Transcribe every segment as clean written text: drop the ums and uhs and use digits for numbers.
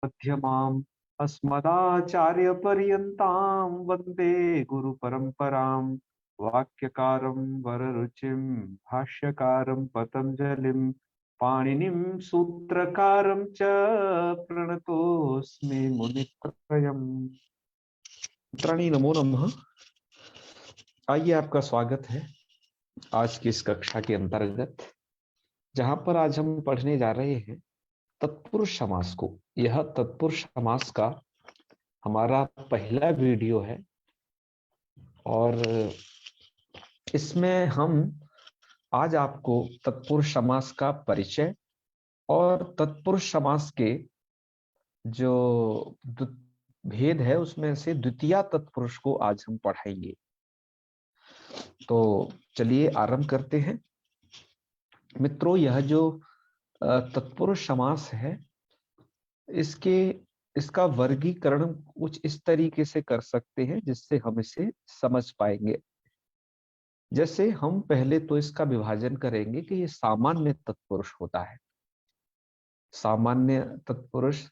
मध्यमाम् अस्मदाचार्यपर्यन्तां वन्दे गुरुपरम्पराम्। वाक्यकारं वररुचिं भाष्यकारं पतञ्जलिं पाणिनिं सूत्रकारं च प्रणतोऽस्मि मुनित्रयम्। मित्राणि नमो नमः। आइए, आपका स्वागत है आज की इस कक्षा के अंतर्गत, जहां पर आज हम पढ़ने जा रहे हैं तत्पुरुष समास को। यह तत्पुरुष समास का हमारा पहला वीडियो है और इसमें हम आज आपको तत्पुरुष समास का परिचय और तत्पुरुष समास के जो भेद है उसमें से द्वितीय तत्पुरुष को आज हम पढ़ाएंगे। तो चलिए आरंभ करते हैं। मित्रों, यह जो तत्पुरुष समास है, इसके इसका वर्गीकरण कुछ इस तरीके से कर सकते हैं जिससे हम इसे समझ पाएंगे। जैसे हम पहले तो इसका विभाजन करेंगे कि ये सामान्य तत्पुरुष होता है। सामान्य तत्पुरुष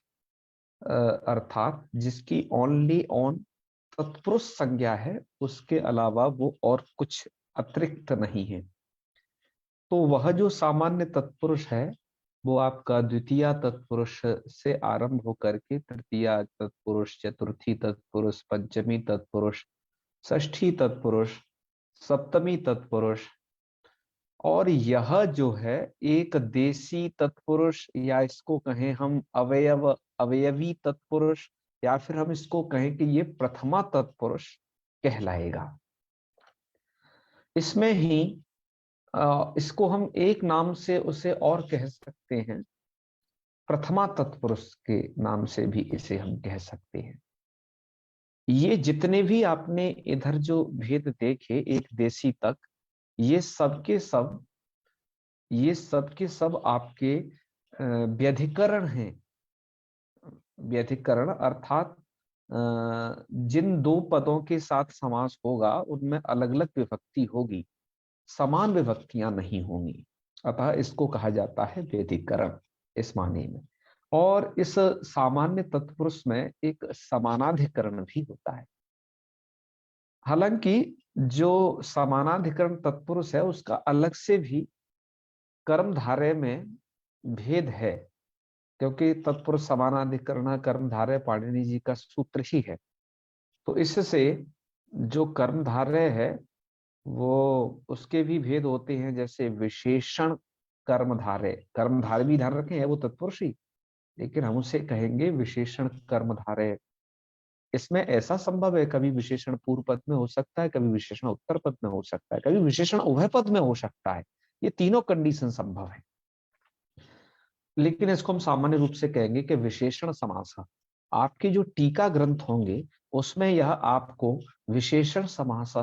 अर्थात जिसकी ओनली ऑन तत्पुरुष संज्ञा है, उसके अलावा वो और कुछ अतिरिक्त नहीं है। तो वह जो सामान्य तत्पुरुष है वो आपका द्वितीय तत्पुरुष से आरंभ होकर के तृतीय तत्पुरुष, चतुर्थी तत्पुरुष, पंचमी तत्पुरुष, षष्ठी तत्पुरुष, सप्तमी तत्पुरुष, और यह जो है एक देशी तत्पुरुष, या इसको कहें हम अवयवी तत्पुरुष, या फिर हम इसको कहें कि ये प्रथमा तत्पुरुष कहलाएगा। इसमें ही इसको हम एक नाम से उसे और कह सकते हैं, प्रथमा तत्पुरुष के नाम से भी इसे हम कह सकते हैं। ये जितने भी आपने इधर जो भेद देखे एक देशी तक, ये सब के सब आपके व्यधिकरण हैं। व्यधिकरण अर्थात जिन दो पदों के साथ समास होगा उनमें अलग अलग विभक्ति होगी, समान विभक्तियां नहीं होंगी, अतः इसको कहा जाता है व्यधिकरण इस माने में। और इस सामान्य तत्पुरुष में एक समानाधिकरण भी होता है। हालांकि जो समानाधिकरण तत्पुरुष है उसका अलग से भी कर्मधारय में भेद है, क्योंकि तत्पुरुष समानाधिकरण कर्मधारय पाणिनि जी का सूत्र ही है। तो इससे जो कर्मधारय है वो उसके भी भेद होते हैं। जैसे विशेषण कर्मधारय, कर्मधारय भी ध्यान रखें है वो तत्पुरुष ही, लेकिन हम उसे कहेंगे विशेषण कर्मधारय। इसमें ऐसा संभव है कभी विशेषण पूर्व पद में हो सकता है, कभी विशेषण उत्तर पद में हो सकता है, कभी विशेषण उभय पद में हो सकता है। ये तीनों कंडीशन संभव है, लेकिन इसको हम सामान्य रूप से कहेंगे कि विशेषण समास। आपके जो टीका ग्रंथ होंगे उसमें यह आपको विशेषण समास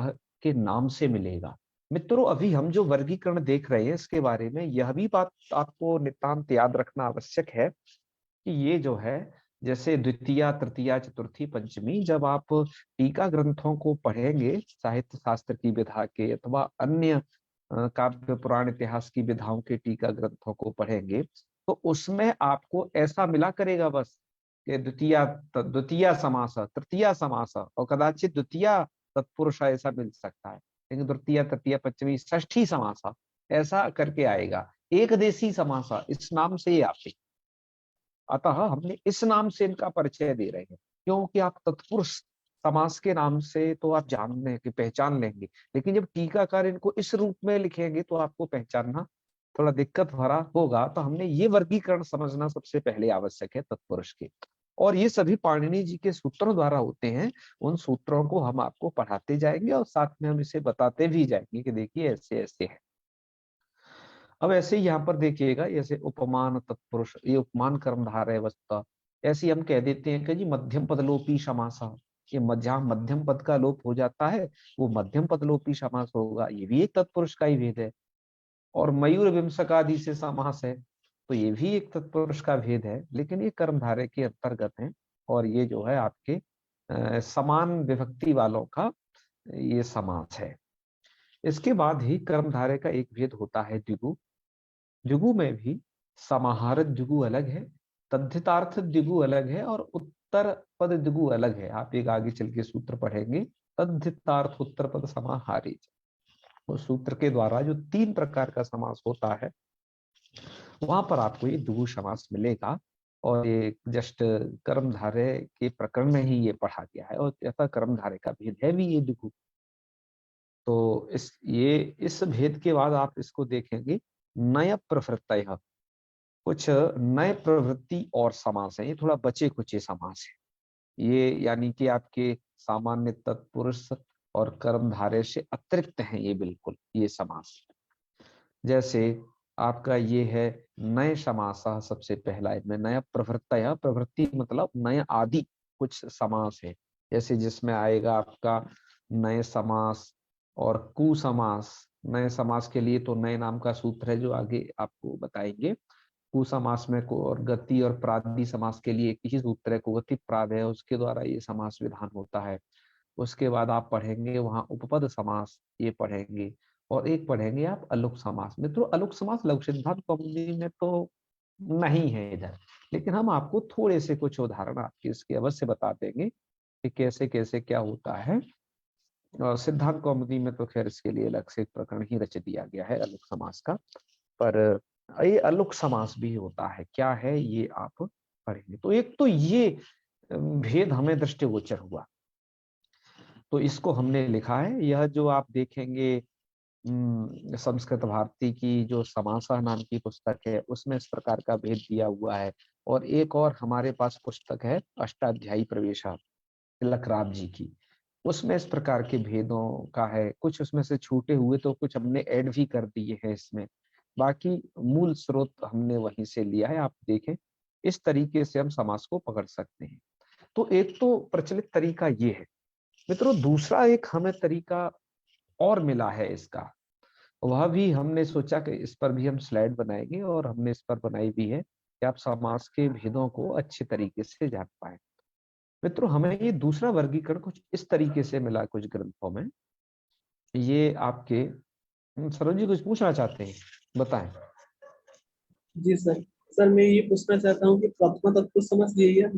के नाम से मिलेगा। मित्रों, अभी हम जो वर्गीकरण देख रहे हैं इसके बारे में यह भी बात आपको नितांत याद रखना आवश्यक है कि ये जो है, जैसे द्वितीय, तृतीया, चतुर्थी, पंचमी, जब आप टीका ग्रंथों को पढ़ेंगे, साहित्य शास्त्र की विधा के अथवा अन्य काव्य पुराण इतिहास की विधाओं के टीका ग्रंथों को पढ़ेंगे, तो उसमें आपको ऐसा मिला करेगा बस कि द्वितीय समास, तृतीय समास और कदाचित द्वितीय तत्पुरुष ऐसा मिल सकता है, लेकिन द्वितीय, तृतीय, पंचमी, षष्ठी समास ऐसा करके आएगा। एक देशी समास इस नाम से ही आते। अतः हमने इस नाम से इनका परिचय दे रहे हैं, क्योंकि आप तत्पुरुष समास के नाम से तो आप जानने की पहचान लेंगे, लेकिन जब टीकाकार इनको इस रूप में लिखेंगे तो आपको पहचानना थोड़ा दिक्कत भरा होगा। तो हमने ये वर्गीकरण समझना सबसे पहले आवश्यक है तत्पुरुष के, और ये सभी पाणिनि जी के सूत्रों द्वारा होते हैं। उन सूत्रों को हम आपको पढ़ाते जाएंगे और साथ में हम इसे बताते भी जाएंगे कि देखिए ऐसे ऐसे है। अब ऐसे ही यहाँ पर देखिएगा, जैसे उपमान तत्पुरुष, ये उपमान कर्मधारय वस्तुतः, ऐसे हम कह देते हैं कि जी मध्यम पदलोपी समास, ये जहाँ मध्यम पद का लोप हो जाता है वो मध्यम पदलोपी समास होगा, ये भी एक तत्पुरुष का ही भेद है। और मयूर विमशकादि से समास है, तो ये भी एक तत्पुरुष का भेद है, लेकिन ये कर्मधारय के अंतर्गत है। और ये जो है आपके समान विभक्ति वालों का ये समास है। इसके बाद ही कर्मधारय का एक भेद होता है द्विगु। द्विगु में भी समाहारक द्विगु अलग है तद्धितार्थ द्विगु अलग है और उत्तर पद द्विगु अलग है। आप एक आगे चल के सूत्र पढ़ेंगे, तद्धितार्थ उत्तर पद समाहारी। उस सूत्र के द्वारा जो 3 प्रकार का समास होता है वहां पर आपको ये द्विगु समास मिलेगा। और ये जस्ट कर्मधारय के प्रकरण में ही ये पढ़ा गया है, और यथा कर्मधारय का भेद है भी ये द्विगु। तो इस भेद के बाद आप इसको देखेंगे, नय प्रवृत्तय, कुछ नए प्रवृत्ति और समास है, ये थोड़ा बचे खुचे समास है ये, यानी कि आपके सामान्य तत्पुरुष और कर्मधारय से अतिरिक्त हैं ये, बिल्कुल ये समास। जैसे आपका ये है नए समास, सबसे पहला इसमें नया प्रवृत्तय, प्रवृत्ति मतलब नए आदि कुछ समास है, जैसे जिसमें आएगा आपका नए समास और कुसमास। नए समास के लिए तो नए नाम का सूत्र है जो आगे आपको बताएंगे। कुसमास में को और गति और प्रादि समास के लिए एक ही सूत्र है, कुगति प्राद है, उसके द्वारा ये समास विधान होता है। उसके बाद आप पढ़ेंगे वहां उपपद समास, ये पढ़ेंगे। और एक पढ़ेंगे आप अलुक समास। मित्रों अलुक समास लघु सिद्धांत कौमुदी में तो नहीं है इधर, लेकिन हम आपको थोड़े से कुछ उदाहरण आपके इसके अवश्य बता देंगे कि कैसे कैसे क्या होता है। और सिद्धांत कौमुदी में तो खैर इसके लिए अलग से एक प्रकरण ही रच दिया गया है अलुक समास का। पर ये अलुक समास भी होता है, क्या है ये आप पढ़ेंगे। तो एक तो ये भेद हमें दृष्टिगोचर हुआ, तो इसको हमने लिखा है। यह जो आप देखेंगे संस्कृत भारती की जो समासा नाम की पुस्तक है उसमें इस प्रकार का भेद दिया हुआ है। और एक और हमारे पास पुस्तक है अष्टाध्यायी प्रवेशा तिलकराज जी की, उसमें इस प्रकार के भेदों का है। कुछ उसमें से छूटे हुए तो कुछ हमने ऐड भी कर दिए हैं इसमें, बाकी मूल स्रोत हमने वहीं से लिया है। आप देखें इस तरीके से हम समास को पकड़ सकते हैं। तो एक तो प्रचलित तरीका ये है मित्रों। दूसरा एक हमें तरीका और मिला है इसका, वह भी हमने सोचा कि इस पर भी हम स्लाइड बनाएंगे, और हमने इस पर बनाई भी है कि आप समास के भेदों को अच्छे तरीके से जान पाए। मित्रों हमें ये दूसरा वर्गीकरण कुछ इस तरीके से मिला कुछ ग्रंथों में। ये आपके सरोज जी कुछ पूछना चाहते हैं, बताएं। जी सर। सर मैं ये पूछना चाहता हूँ कि प्रथमा तत्व समझ लिया।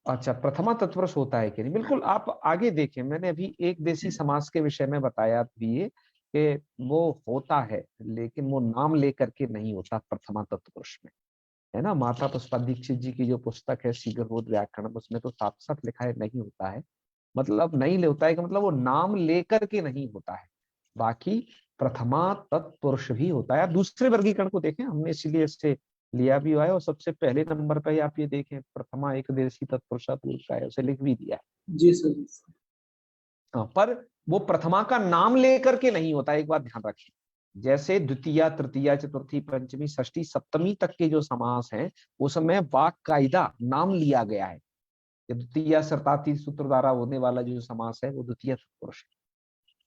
अच्छा, प्रथमा तत्पुरुष होता है कि नहीं, बिल्कुल आप आगे देखें। मैंने अभी एक देशी समास के विषय में बताया भी है कि वो होता है, लेकिन वो नाम लेकर के नहीं होता प्रथमा तत्पुरुष में, है ना। माता पुष्पा दीक्षित जी की जो पुस्तक है शीघ्रबोध व्याकरण, उसमें तो साफ साफ लिखा है नहीं होता है। मतलब नहीं ले होता है कि मतलब वो नाम लेकर के नहीं होता है। बाकी प्रथमा तत्पुरुष भी होता है। आप दूसरे वर्गीकरण को देखें, हमने इसीलिए इससे लिया भी हुआ है। और सबसे पहले नंबर पर ही आप ये देखें प्रथमा एक देशी तत्पुरुष पूर्व का है, उसे लिख भी दिया है। जी सर। जी सर। हाँ, पर वो प्रथमा का नाम लेकर के नहीं होता, एक बात ध्यान रखें। जैसे द्वितीय तृतीय चतुर्थी पंचमी षष्ठी सप्तमी तक के जो समास हैं उसमें वाक कायदा नाम लिया गया है। द्वितीय सर्तार्थी सूत्र द्वारा होने वाला जो समास है वो द्वितीय तत्पुरुष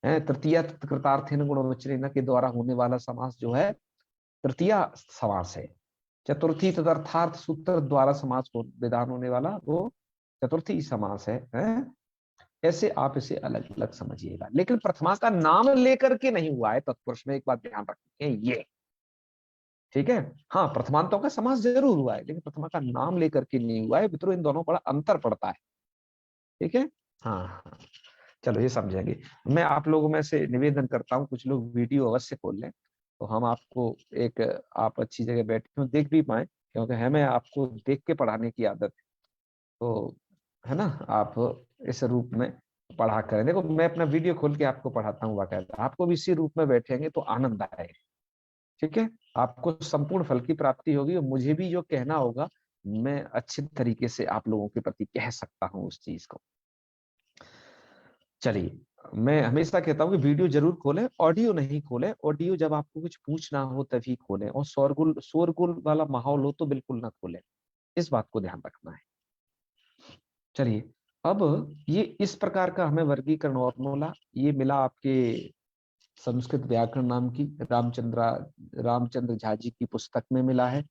है। तृतीय कृतार्थीन गुणवचन के द्वारा होने वाला समास जो है तृतीय समास है। चतुर्थी तदर्थार्थ सूत्र द्वारा समास विधान होने वाला वो चतुर्थी समास है? ऐसे आप इसे अलग अलग समझिएगा, लेकिन प्रथमा का नाम लेकर के नहीं हुआ है तत्पुरुष में, एक बात ध्यान रखें ये, ठीक है। हाँ, प्रथमांतों का समास जरूर हुआ है, लेकिन प्रथमा का नाम लेकर के नहीं हुआ है। मित्रों इन दोनों बड़ा अंतर पड़ता है, ठीक है। हाँ हाँ, चलो ये समझेंगे। मैं आप लोगों में से निवेदन करता हूँ कुछ लोग वीडियो अवश्य खोल लें, तो हम आपको एक, आप अच्छी जगह बैठे हो देख भी पाए, क्योंकि हमें आपको देख के पढ़ाने की आदत है। तो है ना, आप इस रूप में पढ़ा करें। देखो मैं अपना वीडियो खोल के आपको पढ़ाता हूँ बाकायदा, आपको भी इसी रूप में बैठेंगे तो आनंद आएगा, ठीक है। आपको संपूर्ण फल की प्राप्ति होगी, और मुझे भी जो कहना होगा मैं अच्छे तरीके से आप लोगों के प्रति कह सकता हूँ उस चीज को। चलिए, मैं हमेशा कहता हूँ कि वीडियो जरूर खोलें, ऑडियो नहीं खोलें। ऑडियो जब आपको कुछ पूछना हो तभी खोलें, और शोरगुल वाला माहौल हो तो बिल्कुल ना खोलें, इस बात को ध्यान रखना है। चलिए, अब ये इस प्रकार का हमें वर्गीकरण और मिला, ये मिला आपके संस्कृत व्याकरण नाम की रामचंद्र झा जी की पुस्तक में मिला है।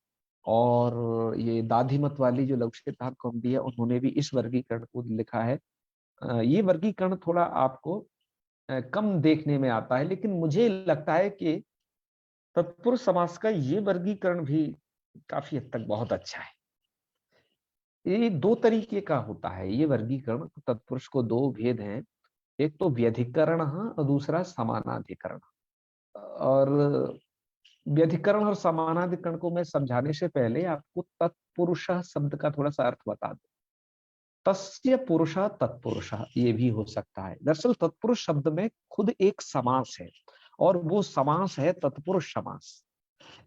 और ये दाधिमत वाली जो लघु सिद्धांत कौमुदी है उन्होंने भी इस वर्गीकरण को लिखा है। ये वर्गीकरण थोड़ा आपको कम देखने में आता है, लेकिन मुझे लगता है कि तत्पुरुष समास का ये वर्गीकरण भी काफी हद तक बहुत अच्छा है। ये दो तरीके का होता है ये वर्गीकरण। तत्पुरुष को दो भेद हैं, एक तो व्यधिकरण और दूसरा समानाधिकरण। और व्यधिकरण और समानाधिकरण को मैं समझाने से पहले आपको तत्पुरुष शब्द का थोड़ा सा अर्थ बता दूं। तस्य पुरुष तत्पुरुष ये भी हो सकता है। दरअसल तत्पुरुष शब्द में खुद एक समास है, और वो समास है तत्पुरुष समास।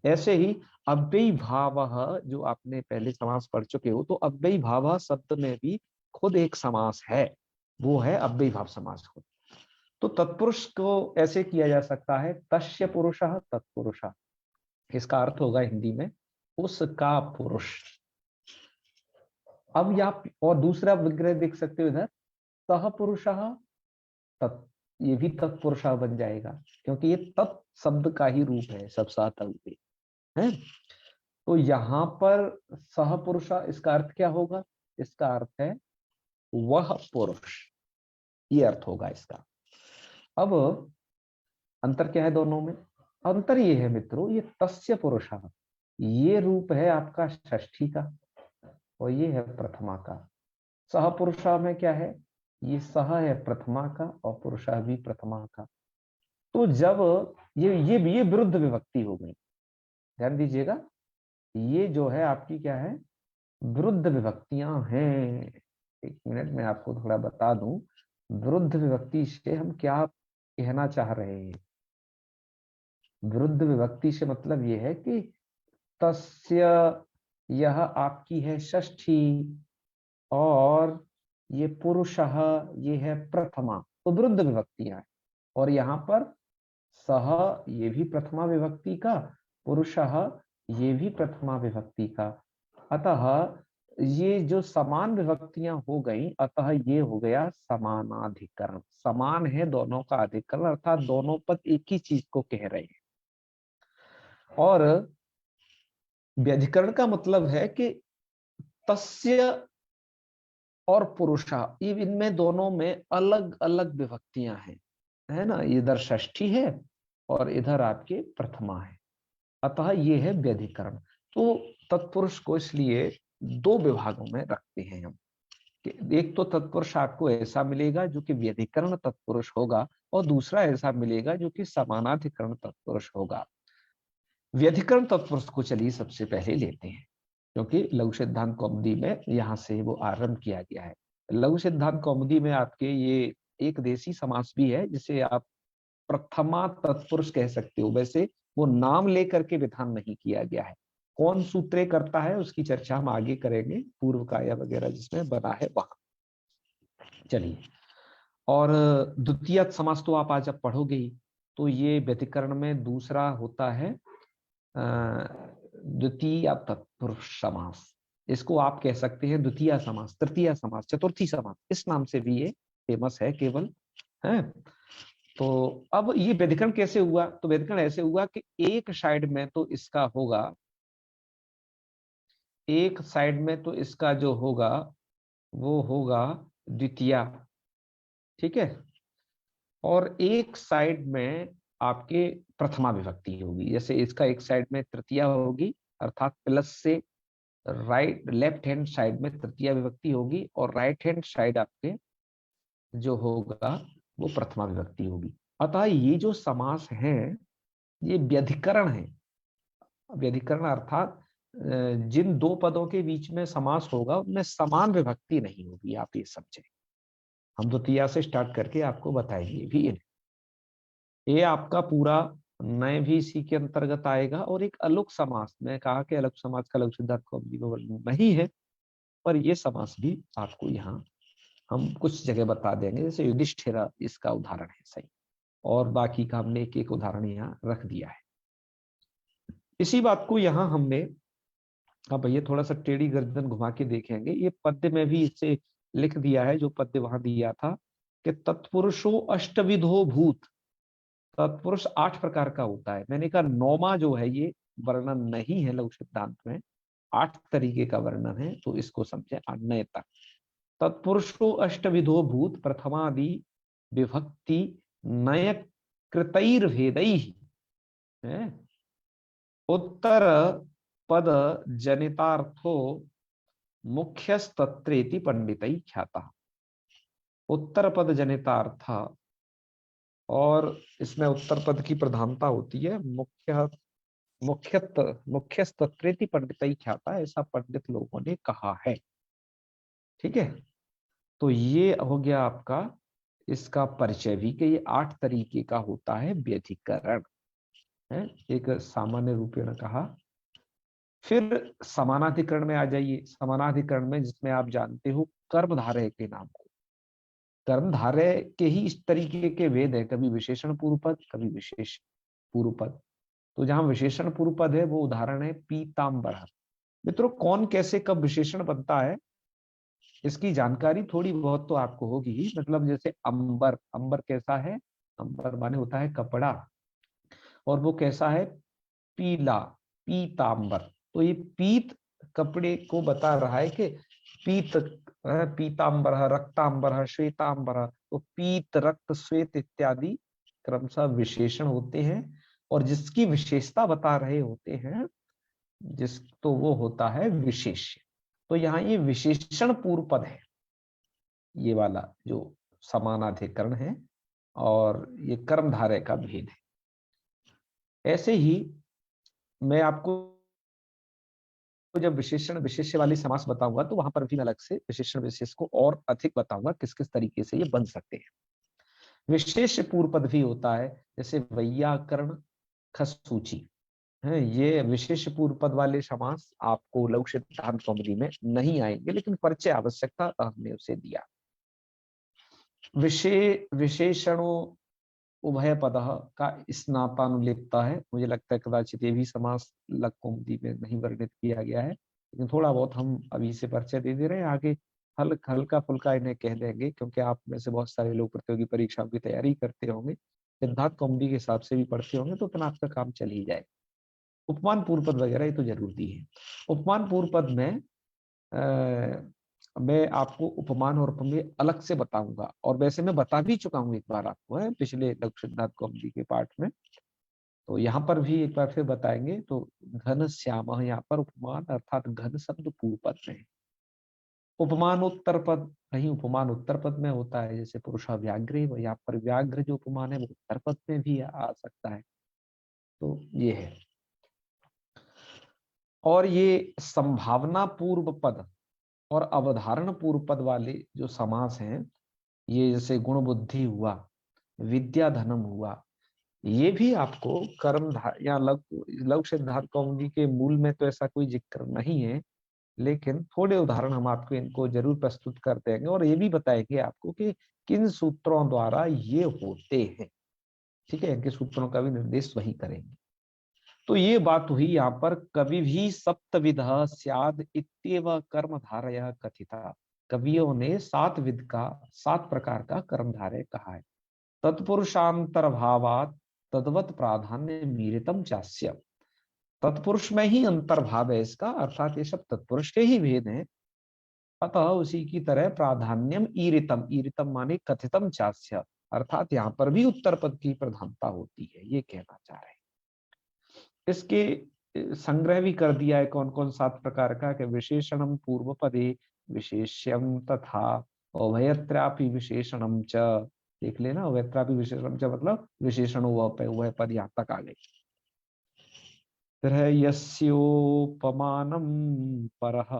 ऐसे ही अव्ययी भाव, जो आपने पहले समास पढ़ चुके हो, तो अव्ययी भाव शब्द में भी खुद एक समास है, वो है अव्ययी भाव समास खुद। तो तत्पुरुष को ऐसे किया जा सकता है तस्य पुरुष तत्पुरुष। इसका अर्थ होगा हिंदी में उसका पुरुष। अब आप और दूसरा विग्रह देख सकते हो इधर, सह पुरुष तत्, ये भी तत्पुरुष बन जाएगा, क्योंकि ये तत् शब्द का ही रूप है सब साथ है। तो यहां पर सह पुरुष, इसका अर्थ क्या होगा? इसका अर्थ है वह पुरुष, ये अर्थ होगा इसका। अब अंतर क्या है दोनों में? अंतर ये है मित्रों, ये तस्य पुरुष, ये रूप है आपका षष्ठी का, और ये है प्रथमा का। सह पुरुषा में क्या है? ये सह है प्रथमा का और पुरुषा भी प्रथमा का। तो जब ये विरुद्ध विभक्ति हो गई, ध्यान दीजिएगा, ये जो है आपकी क्या है? विरुद्ध विभक्तियां हैं। एक मिनट में आपको थोड़ा बता दूं, विरुद्ध विभक्ति से हम क्या कहना चाह रहे हैं। विरुद्ध विभक्ति से मतलब ये है कि तस्य, यह आपकी है षष्ठी, और ये पुरुषः ये है प्रथमा, तो विरुद्ध विभक्तियां हैं। और यहाँ पर सह ये भी प्रथमा विभक्ति का, पुरुषः ये भी प्रथमा विभक्ति का। अतः ये जो समान विभक्तियां हो गई, अतः ये हो गया समानाधिकरण। समान है दोनों का अधिकरण, अर्थात दोनों पद एक ही चीज को कह रहे हैं। और व्यधिकरण का मतलब है कि तस्य और पुरुषा, इनमें दोनों में अलग अलग विभक्तियां हैं, है ना। इधर षष्ठी है और इधर आपके प्रथमा है, अतः ये है व्यधिकरण। तो तत्पुरुष को इसलिए दो विभागों में रखते हैं हम। एक तो तत्पुरुष आपको ऐसा मिलेगा जो कि व्यधिकरण तत्पुरुष होगा, और दूसरा ऐसा मिलेगा जो कि समानाधिकरण तत्पुरुष होगा। व्यधिकरण तत्पुरुष को चलिए सबसे पहले लेते हैं, क्योंकि लघु सिद्धांत कौमुदी में यहाँ से वो आरंभ किया गया है। लघु सिद्धांत कौमुदी में आपके ये एक देशी समास भी है, जिसे आप प्रथमा तत्पुरुष कह सकते हो। वैसे वो नाम लेकर के विधान नहीं किया गया है, कौन सूत्रे करता है उसकी चर्चा हम आगे करेंगे, पूर्व काया वगैरह जिसमें बना है वहां। चलिए, और द्वितीय समास तो आप आज अब पढ़ोगे ही। तो ये व्यतिकरण में दूसरा होता है द्वितीय तत्पुरुष समास। इसको आप कह सकते हैं द्वितीय समास, तृतीय समास, चतुर्थी समास, इस नाम से भी ये फेमस है केवल, है। तो अब ये व्यधिकरण कैसे हुआ? तो व्यधिकरण ऐसे हुआ कि एक साइड में तो इसका होगा, एक साइड में तो इसका जो होगा वो होगा द्वितीय, ठीक है, और एक साइड में आपके प्रथमा विभक्ति होगी। जैसे इसका एक साइड में तृतीया होगी, अर्थात प्लस से राइट लेफ्ट हैंड साइड में तृतीया विभक्ति होगी, और राइट हैंड साइड आपके जो होगा वो प्रथमा विभक्ति होगी। अतः ये जो समास है ये व्यधिकरण है। व्यधिकरण अर्थात जिन दो पदों के बीच में समास होगा उनमें समान विभक्ति नहीं होगी, आप ये समझें। हम द्वितीया से स्टार्ट करके आपको बताएंगे भी। ये आपका पूरा नए भी इसी के अंतर्गत आएगा। और एक अलुक समास, मैं कहा कि अलुक समास का लघु सिद्धांत कौमुदी में वर्णन नहीं है, पर यह समास भी आपको यहाँ हम कुछ जगह बता देंगे। जैसे युधिष्ठिर इसका उदाहरण है, सही, और बाकी का हमने एक एक उदाहरण यहाँ रख दिया है। इसी बात को यहाँ हमने, अब ये थोड़ा सा टेढ़ी गर्दन घुमा के देखेंगे, ये पद्य में भी इससे लिख दिया है, जो पद्य वहां दिया था कि तत्पुरुषो अष्टविधो भूत। तत्पुरुष 8 प्रकार का होता है। मैंने कहा नौमा जो है ये वर्णन नहीं है लघु सिद्धांत में, 8 तरीके का वर्णन है, तो इसको समझे अन्य तक। तत्पुरुषो अष्टविधो भूत प्रथमादि विभक्ति नय कृतैर्भेदै है। उत्तर पद जनितार्थो मुख्यस्तत्रेति पंडितै ख्याता। उत्तर पद जनितार्थ, और इसमें उत्तर पद की प्रधानता होती है। मुख्यस्तत्रेति पंडितै ख्याता, ऐसा पंडित लोगों ने कहा है। ठीक है, तो ये हो गया आपका इसका परिचय भी कि ये 8 तरीके का होता है व्यधिकरण है, एक सामान्य रूपेण कहा। फिर समानाधिकरण में आ जाइए। समानाधिकरण में जिसमें आप जानते हो कर्मधारय के नाम को, कर्मधारय के ही इस तरीके के भेद है, कभी विशेषण पूर्व पद, कभी विशेष पूर्व पद। तो जहां विशेषण पूर्व पद है वो उदाहरण है पीताम्बर। मित्रों, कौन कैसे कब विशेषण बनता है इसकी जानकारी थोड़ी बहुत तो आपको होगी ही। मतलब जैसे अंबर, अंबर कैसा है? अंबर माने होता है कपड़ा, और वो कैसा है? पीला, पीतांबर। तो ये पीत कपड़े को बता रहा है कि पीत, पीतांबर, रक्तांबर, श्वेतांबर। तो पीत, रक्त, श्वेत इत्यादि क्रमशः विशेषण होते हैं, और जिसकी विशेषता बता रहे होते हैं जिस, तो वो होता है विशेष्य। तो यहाँ ये विशेषण पूर्व पद है, ये वाला जो समानाधिकरण है, और ये कर्मधारय का भेद है। ऐसे ही मैं आपको जब विशेषण विशेष्य वाली समास बताऊंगा तो वहां पर भी मैं अलग से विशेषण विशेष को और अधिक बताऊंगा किस किस तरीके से ये बन सकते हैं। विशेष पूर्व पद भी होता है, जैसे वैयाकरण, खसूची है। ये विशेष पूर्व पद वाले समास आपको लघु सिद्धांत कौमुदी में नहीं आएंगे, लेकिन परिचय आवश्यकता हमने उसे दिया। विशेषणों उभय पद का स्नातानुलिप्ता है। मुझे लगता है कदाचित ये भी समास लघु कौमुदी में नहीं वर्णित किया गया है, लेकिन थोड़ा बहुत हम अभी से परिचय दे रहे हैं। आगे हल्का फुल्का इन्हें कह देंगे, क्योंकि आप में से बहुत सारे लोग प्रतियोगी परीक्षाओं की तैयारी करते होंगे, सिद्धांत कौमुदी के हिसाब से भी पढ़ते होंगे, तो इतना आपका काम चल ही जाए। उपमान पूर्व पद वगैरह ये तो जरूर दी है। उपमान पूर्व पद में मैं आपको उपमान और उपमेय अलग से बताऊंगा, और वैसे मैं बता भी चुका हूं एक बार आपको, है पिछले लघु सिद्धांत कौमुदी के पाठ में। तो यहाँ पर भी एक बार फिर बताएंगे। तो घन श्याम, यहाँ पर उपमान अर्थात घन शब्द पूर्व पद में है। उपमान उत्तर पद, कहीं उपमान उत्तर पद में होता है, जैसे पुरुषा व्याघ्रे, वो यहाँ पर व्याघ्र जो उपमान है वो उत्तर पद में भी आ सकता है। तो ये है। और ये संभावना पूर्व पद और अवधारण पूर्व पद वाले जो समास हैं, ये जैसे गुण बुद्धि हुआ, विद्या धनम हुआ, ये भी आपको कर्म या लघु सिद्धांत कौमुदी के मूल में तो ऐसा कोई जिक्र नहीं है, लेकिन थोड़े उदाहरण हम आपको इनको जरूर प्रस्तुत कर देंगे, और ये भी बताएंगे आपको कि किन सूत्रों द्वारा ये होते हैं। ठीक है, इनके सूत्रों का भी निर्देश वही करेंगे। तो ये बात हुई यहाँ पर, कवि भी सप्तविध स्याद इत्येव कर्म धारय कथिता। कवियों ने 7 विध का, 7 प्रकार का कर्मधारय कहा है। तत्पुरुषांतर भावात तद्वत प्राधान्य मीरितम चास्य। तत्पुरुष में ही अंतर्भाव है इसका, अर्थात ये सब तत्पुरुष के ही भेद हैं। अतः उसी की तरह प्राधान्यम ईरितम, ईरितम माने कथितम चास्य, अर्थात यहाँ पर भी उत्तर पद की प्रधानता होती है, ये कहना चाह रहे हैं। इसके संग्रह भी कर दिया है कौन कौन 7 प्रकार का, कि विशेषणम पूर्व पदे विशेष्यम तथा उभयत्रापि विशेषणम च। देख लेना, उभयत्रापि विशेषणम च मतलब विशेषण वह पद यहाँ तक आ गए। फिर है यस्योपमानम परः,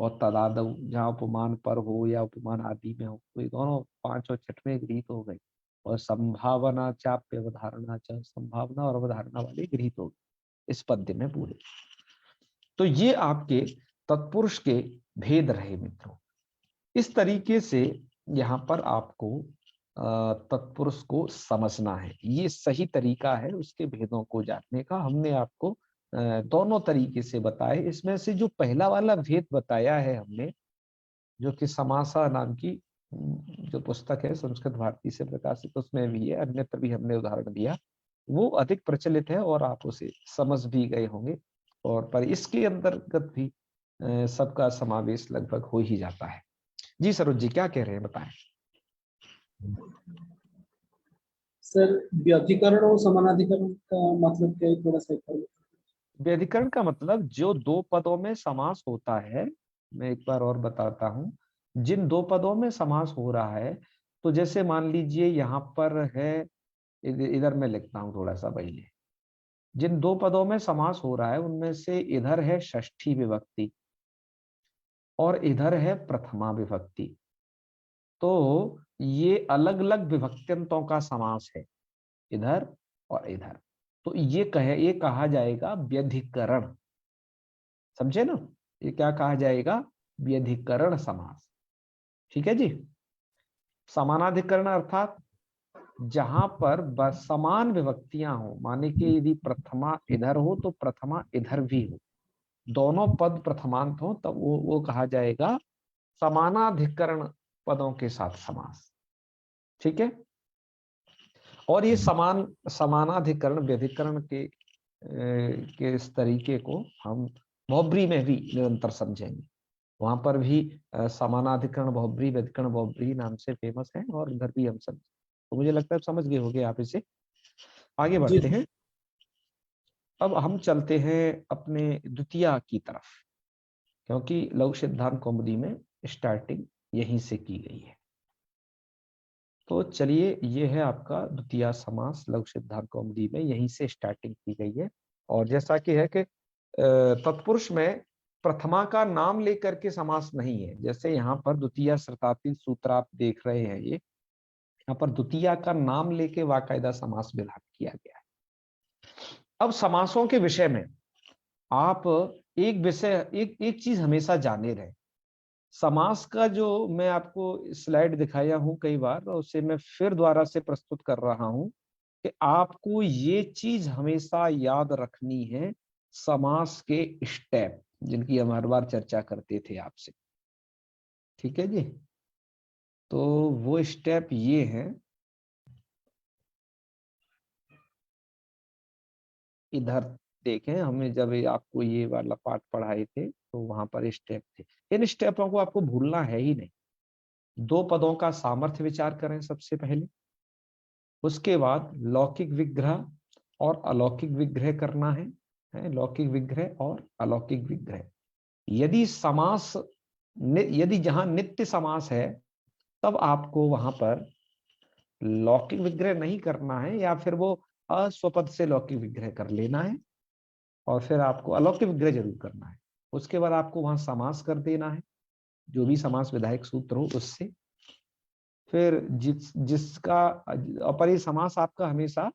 और तदादौ, जहाँ उपमान पर हो या उपमान आदि में हो, तो ये दोनों 5 और 6वें गृहीत हो गए। और संभावना चाप्य अवधारणा च, संभावना और अवधारणा वाले गृहीत हो गए इस पद्य में पूरे। तो ये आपके तत्पुरुष के भेद रहे मित्रों। इस तरीके से यहाँ पर आपको तत्पुरुष को समझना है, ये सही तरीका है उसके भेदों को जानने का। हमने आपको दोनों तरीके से बताए। इसमें से जो पहला वाला भेद बताया है हमने, जो कि समासा नाम की जो पुस्तक है संस्कृत भारती से प्रकाशित, उसमें भी है, अन्यत्र भी हमने उदाहरण दिया, वो अधिक प्रचलित है और आप उसे समझ भी गए होंगे। और पर इसके अंतर्गत भी सबका समावेश लगभग हो ही जाता है। जी सरोज जी, क्या कह रहे हैं बताएं। सर व्यधिकरण और समानाधिकरण का मतलब क्या है, थोड़ा सा बताइए। व्यधिकरण का मतलब जो दो पदों में समास होता है, मैं एक बार और बताता हूं। जिन दो पदों में समास हो रहा है, तो जैसे मान लीजिए यहाँ पर है, इधर मैं लिखता हूँ थोड़ा सा पहले। जिन दो पदों में समास हो रहा है उनमें से इधर है षष्ठी विभक्ति और इधर है प्रथमा विभक्ति। तो ये अलग अलग विभक्त्यंतों का समास है, इधर और इधर। तो ये कहा जाएगा व्यधिकरण। समझे ना? ये क्या कहा जाएगा? व्यधिकरण समास। ठीक है जी। समानाधिकरण अर्थात जहां पर बस समान विभक्तियां हो, माने कि यदि प्रथमा इधर हो तो प्रथमा इधर भी हो, दोनों पद प्रथमांत हो, तब वो कहा जाएगा समानाधिकरण पदों के साथ समास। ठीक है। और ये समानाधिकरण व्यधिकरण के इस तरीके को हम बहुब्री में भी निरंतर समझेंगे। वहां पर भी समानाधिकरण बहुब्री, व्यधिकरण बहुब्री नाम से फेमस है, और उधर भी हम समझ, तो मुझे लगता है समझ गए होंगे आप इसे। आगे जी बढ़ते हैं। अब हम चलते हैं अपने द्वितीया की तरफ, क्योंकि लघु सिद्धांत कौमुदी में स्टार्टिंग यहीं से की गई है। तो चलिए, ये है आपका द्वितीया समास लघु सिद्धांत कौमुदी में, यहीं से स्टार्टिंग की गई है। और जैसा कि है कि तत्पुरुष में प्रथमा का नाम लेकर के समास नहीं है। जैसे यहाँ पर द्वितीया श्रुतातीत सूत्र आप देख रहे हैं, ये यहाँ पर द्वितीया का नाम लेके वाकायदा समास विधान किया गया है। अब समासों के विषय में आप एक एक चीज हमेशा जाने रहे। समास का जो मैं आपको स्लाइड दिखाया हूं कई बार, उसे मैं फिर दोबारा से प्रस्तुत कर रहा हूं कि आपको ये चीज हमेशा याद रखनी है। समास के स्टेप जिनकी हम हर बार चर्चा करते थे आपसे, ठीक है जी। तो वो स्टेप ये हैं, इधर देखें, हमें जब आपको ये वाला पाठ पढ़ाए थे तो वहां पर स्टेप थे। इन स्टेपों को आपको भूलना है ही नहीं। दो पदों का सामर्थ्य विचार करें सबसे पहले, उसके बाद लौकिक विग्रह और अलौकिक विग्रह करना है लौकिक विग्रह और अलौकिक विग्रह। यदि समास यदि जहां नित्य समास है, तब आपको वहां पर लौकिक विग्रह नहीं करना है, या फिर वो अस्वपद से लौकिक विग्रह कर लेना है, और फिर आपको अलौकिक विग्रह जरूर करना है। उसके बाद आपको वहां समास कर देना है, जो भी समास विधायक सूत्र हो उससे। फिर जिसका अपरि समास आपका हमेशा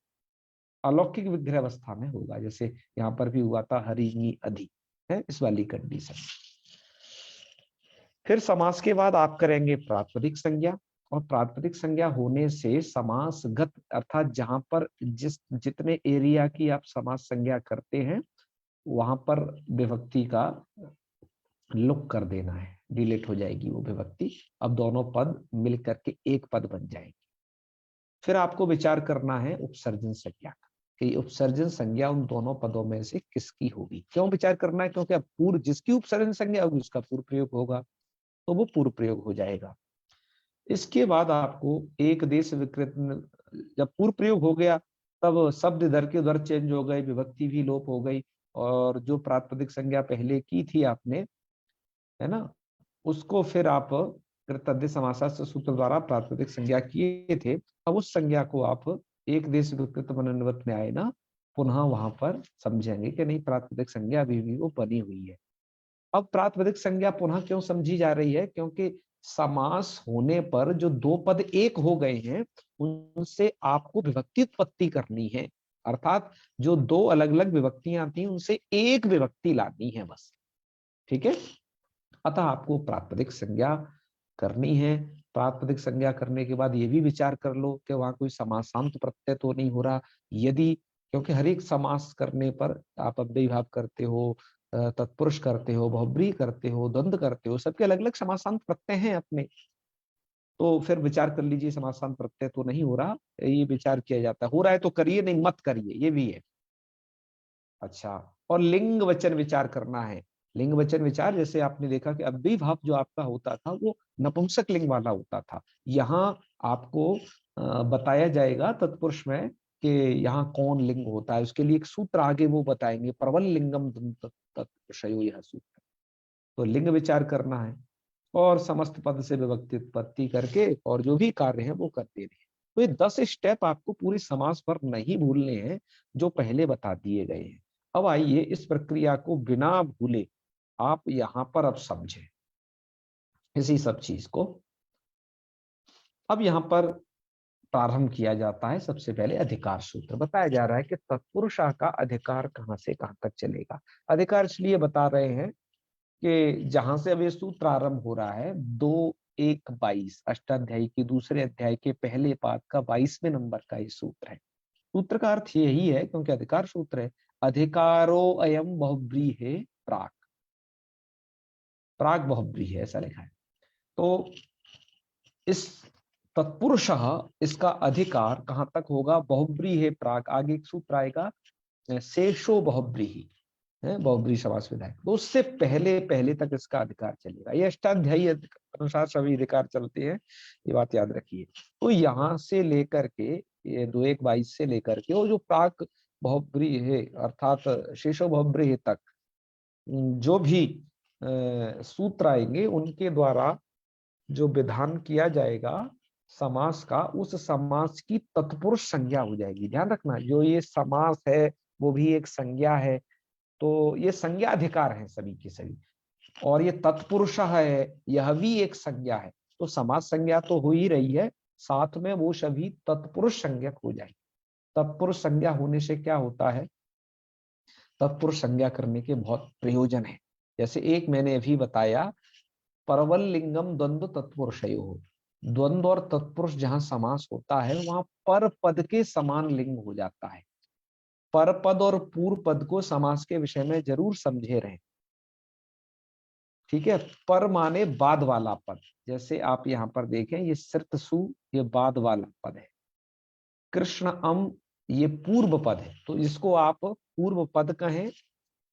अलौकिक विग्रह अवस्था में होगा, जैसे यहाँ पर भी हुआ था हरिणी अधि, है इस वाली कंडीशन। फिर समास के बाद आप करेंगे प्रातिपदिक संज्ञा, और प्रातिपदिक संज्ञा होने से समासगत अर्थात जहां पर जितने एरिया की आप समास संज्ञा करते हैं, वहां पर विभक्ति का लुक कर देना है, डिलीट हो जाएगी वो विभक्ति। अब दोनों पद मिल करके एक पद बन जाएंगे। फिर आपको विचार करना है उपसर्जन संज्ञा का, कि उपसर्जन संज्ञा उन दोनों पदों में से किसकी होगी। क्यों विचार करना है? क्योंकि अब पूर्व जिसकी उपसर्जन संज्ञा होगी उसका पूर्व प्रयोग होगा, तो वो पूर्व प्रयोग हो जाएगा। इसके बाद आपको एक देश विकृत, जब पूर्व प्रयोग हो गया तब शब्द इधर के उधर चेंज हो गए, विभक्ति भी लोप हो गई, और जो प्रातिपदिक संज्ञा पहले की थी आपने, है ना, उसको फिर आप कृतज्ञ समासास्त्र सूत्र द्वारा प्रातिपदिक संज्ञा किए थे। अब उस संज्ञा को आप एक देश विकृत मनोन्वत में आए ना, पुनः वहां पर समझेंगे कि नहीं, प्रातिपदिक संज्ञा अभी भी वो बनी हुई है। अब प्रातिपदिक संज्ञा पुनः क्यों समझी जा रही है? क्योंकि समास होने पर जो दो पद एक हो गए हैं, उनसे आपको विभक्ति उत्पत्ति करनी है। अर्थात जो दो अलग अलग विभक्तियां थी उनसे एक विभक्ति लानी है बस। ठीक है। अतः आपको प्रातिपदिक संज्ञा करनी है। प्रातिपदिक संज्ञा करने के बाद ये भी विचार कर लो कि वहां कोई समासांत प्रत्यय तो नहीं हो रहा। यदि, क्योंकि हर एक समास करने पर आप अव्ययी भाव करते हो, तत्पुरुष करते हो, बहुब्रीहि करते हो, द्वंद्व करते हो, सबके अलग अलग समासांत प्रत्यय हैं अपने। तो फिर विचार कर लीजिए समासांत प्रत्यय तो नहीं हो रहा, ये विचार किया जाता है। हो रहा है तो करिए, नहीं मत करिए, ये भी है। अच्छा, और लिंग वचन विचार करना है। लिंग वचन विचार, जैसे आपने देखा कि अव्ययी भाव जो आपका होता था वो नपुंसक लिंग वाला होता था। यहाँ आपको बताया जाएगा तत्पुरुष में कि यहाँ कौन लिंग होता है। उसके लिए एक सूत्र आगे वो बताएंगे, प्रबल लिंगम तत्पुरुषयो, यह सूत्र। तो लिंग विचार करना है और समस्त पद से विभक्ति उत्पत्ति करके और जो भी कार्य है वो कर देने हैं। तो ये 10 स्टेप आपको पूरे समास पर नहीं भूलने हैं जो पहले बता दिए गए हैं। अब आइए इस प्रक्रिया को बिना भूले आप यहाँ पर अब समझें इसी सब चीज को। अब यहाँ पर प्रारंभ किया जाता है। सबसे पहले अधिकार सूत्र बताया जा रहा है कि तत्पुरुषा का अधिकार कहां से कहां तक चलेगा। अधिकार इसलिए बता रहे हैं कि जहां से अब ये सूत्र आरंभ हो रहा है, 2:1:22 अष्टाध्यायी के दूसरे अध्याय के पहले पाद का 22वें नंबर का ये सूत्र है। सूत्र का अर्थ यही है, क्योंकि अधिकार सूत्र है, अधिकारो अयम बहुब्रीहि प्राक, प्राक बहुब्रीहि ऐसा लिखा है। तो इस तत्पुरुष इसका अधिकार कहां तक होगा, बहुब्रीहि प्राक, आगे एक सूत्र आएगा शेषो बहुब्रीहि है, बहुब्रीहि समास विधायक, तो उससे पहले पहले तक इसका अधिकार चलेगा। ये अष्टाध्यायी अनुसार सभी अधिकार चलते हैं, ये बात याद रखिए। तो यहां से लेकर के ये 2:1:22 से लेकर के वो जो प्राक बहुब्रीहि है अर्थात शेषो बहुब्रीहि तक जो भी सूत्र आएंगे उनके द्वारा जो विधान किया जाएगा समास का, उस समास की तत्पुरुष संज्ञा हो जाएगी। ध्यान रखना, जो ये समास है वो भी एक संज्ञा है, तो ये संज्ञा अधिकार है सभी के सभी, और ये तत्पुरुष है यह भी एक संज्ञा है। तो समास संज्ञा तो हो ही रही है, साथ में वो सभी तत्पुरुष संज्ञक हो जाएगी। तत्पुरुष संज्ञा होने से क्या होता है, तत्पुरुष संज्ञा करने के बहुत प्रयोजन है। जैसे एक मैंने अभी बताया, परवल लिंगम द्वंद्व तत्पुरुषयो, द्वंद्व और तत्पुरुष जहां समास होता है वहां पर पद के समान लिंग हो जाता है। पर पद और पूर्व पद को समास के विषय में जरूर समझे रहे, ठीक है। पर माने बाद वाला पद, जैसे आप यहाँ पर देखें ये सिर्त सु, ये बाद वाला पद है। कृष्ण अम, ये पूर्व पद है, तो इसको आप पूर्व पद कहें,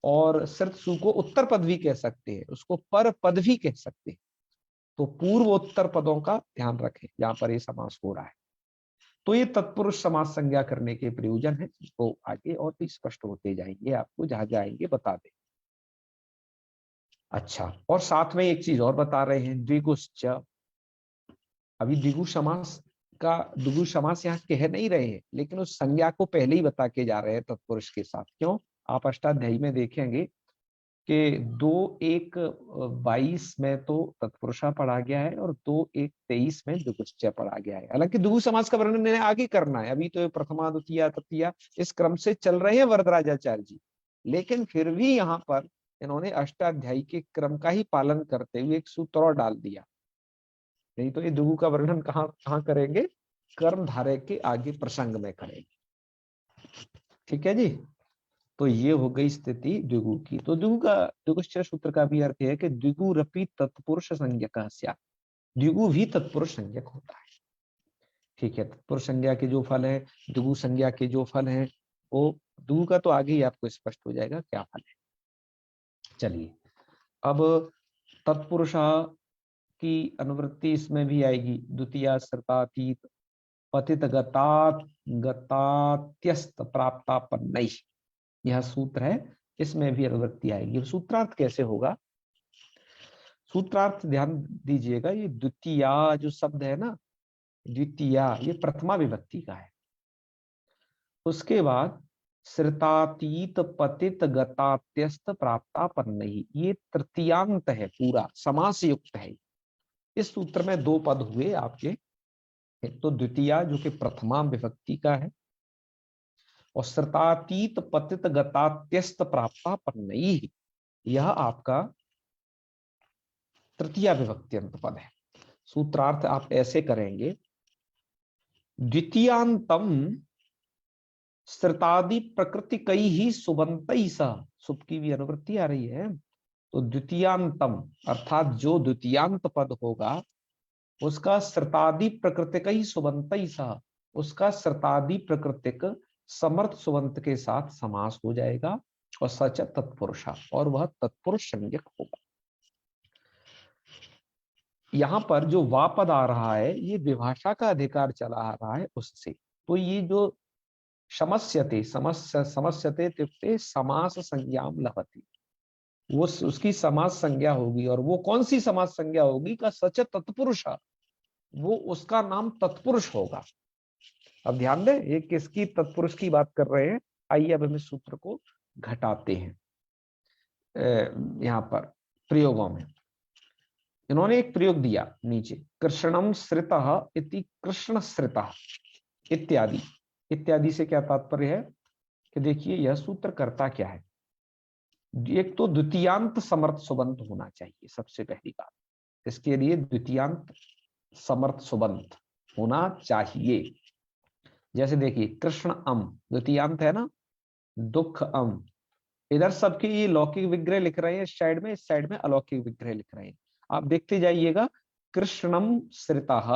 और सिर्त सु को उत्तर पद भी कह सकते हैं, उसको पर पद भी कह सकते हैं। तो पूर्व उत्तर पदों का ध्यान रखें यहाँ पर ये समास हो रहा है। तो ये तत्पुरुष समास संज्ञा करने के प्रयोजन है, तो आगे और भी स्पष्ट होते जाएंगे, आपको जहां जाएंगे बता दें। अच्छा, और साथ में एक चीज और बता रहे हैं, द्विगुश्च। अभी द्विगु समास का, द्विगु समास यहाँ कह नहीं रहे हैं, लेकिन उस संज्ञा को पहले ही बता के जा रहे हैं तत्पुरुष के साथ। क्यों, आप अष्टाध्यायी में देखेंगे कि 2:1:22 में तो तत्पुरुषा पढ़ा गया है और 2:1:23 में द्विगुश्च पढ़ा गया है। हालांकि द्विगु समास का वर्णन मैंने आगे करना है, अभी तो प्रथमा द्वितीया तृतीया इस क्रम से चल रहे हैं वरदराजाचार्य जी, लेकिन फिर भी यहाँ पर इन्होंने अष्टाध्यायी के क्रम का ही पालन करते हुए एक सूत्र और डाल दिया। नहीं तो ये द्विगु का वर्णन कहाँ कहाँ करेंगे, कर्म धारय के आगे प्रसंग में करेंगे। ठीक है जी, तो ये हो गई स्थिति द्विगु की। तो द्विगु का, द्विगुश्च सूत्र का भी अर्थ है कि द्विगुरपि तत्पुरुष संज्ञकः स्यात्, द्विगु भी तत्पुरुष संज्ञक होता है। ठीक है, तत्पुरुष संज्ञा के जो फल है, द्विगु संज्ञा के जो फल है, वो द्विगु का तो आगे ही आपको स्पष्ट हो जाएगा क्या फल है। चलिए, अब तत्पुरुष की अनुवृत्ति इसमें भी आएगी, द्वितीया सर्तातीत पतित गतात गतात्यस्त प्राप्तापन्नई, यह सूत्र है, इसमें भी अनुवृत्ति आएगी। सूत्रार्थ कैसे होगा, सूत्रार्थ ध्यान दीजिएगा, ये द्वितीया जो शब्द है ना, द्वितीया ये प्रथमा विभक्ति का है। उसके बाद श्रितातीत पतित गतात्यस्त प्राप्तापन्नई, ये तृतीयांत है, पूरा समास युक्त है। इस सूत्र में 2 पद हुए आपके, एक तो द्वितीया जो कि प्रथमा विभक्ति का है, और श्रतातीत पतित गतात्यस्त प्राप्तापन्नई, यह आपका तृतीया विभक्ति अंत पद है। सूत्रार्थ आप ऐसे करेंगे, द्वितीयांतम श्रतादि प्रकृति कई ही सुबंत सह, सुब की भी अनुवृत्ति आ रही है, तो द्वितीयांतम अर्थात जो द्वितीयांत पद होगा उसका श्रतादि प्रकृतिक ही सुबंत सह, उसका श्रतादि प्रकृतिक समर्थ सुबंत के साथ समास हो जाएगा, और सच तत्पुरुषा, और वह तत्पुरुष संज्ञक होगा। यहाँ पर जो वा पद आ रहा है ये विभाषा का अधिकार चला आ रहा है उससे। तो ये जो समस्यते इत्युक्ते समास संज्ञाम लभते, वो उसकी समास संज्ञा होगी। और वो कौन सी समास संज्ञा होगी? का सच तत्पुरुष, वो उसका नाम तत्पुरुष होगा। अब ध्यान दें, ये किसकी तत्पुरुष की बात कर रहे हैं? आइए अब हम इस सूत्र को घटाते हैं। यहाँ पर प्रयोगों में इन्होंने एक प्रयोग दिया नीचे, कृष्णम श्रितः इति कृष्ण श्रितः इत्यादि। इत्यादि से क्या तात्पर्य है कि देखिए यह सूत्र करता क्या है। एक तो द्वितीयांत समर्थ सुबंत होना चाहिए, सबसे पहली बात। इसके लिए द्वितीयांत समर्थ सुबंत होना चाहिए। जैसे देखिए कृष्ण अम द्वितीयांत है ना, दुख अम, इधर सबके ये लौकिक विग्रह लिख रहे हैं, इस साइड में अलौकिक विग्रह लिख रहे हैं। आप देखते जाइएगा, कृष्णम श्रितः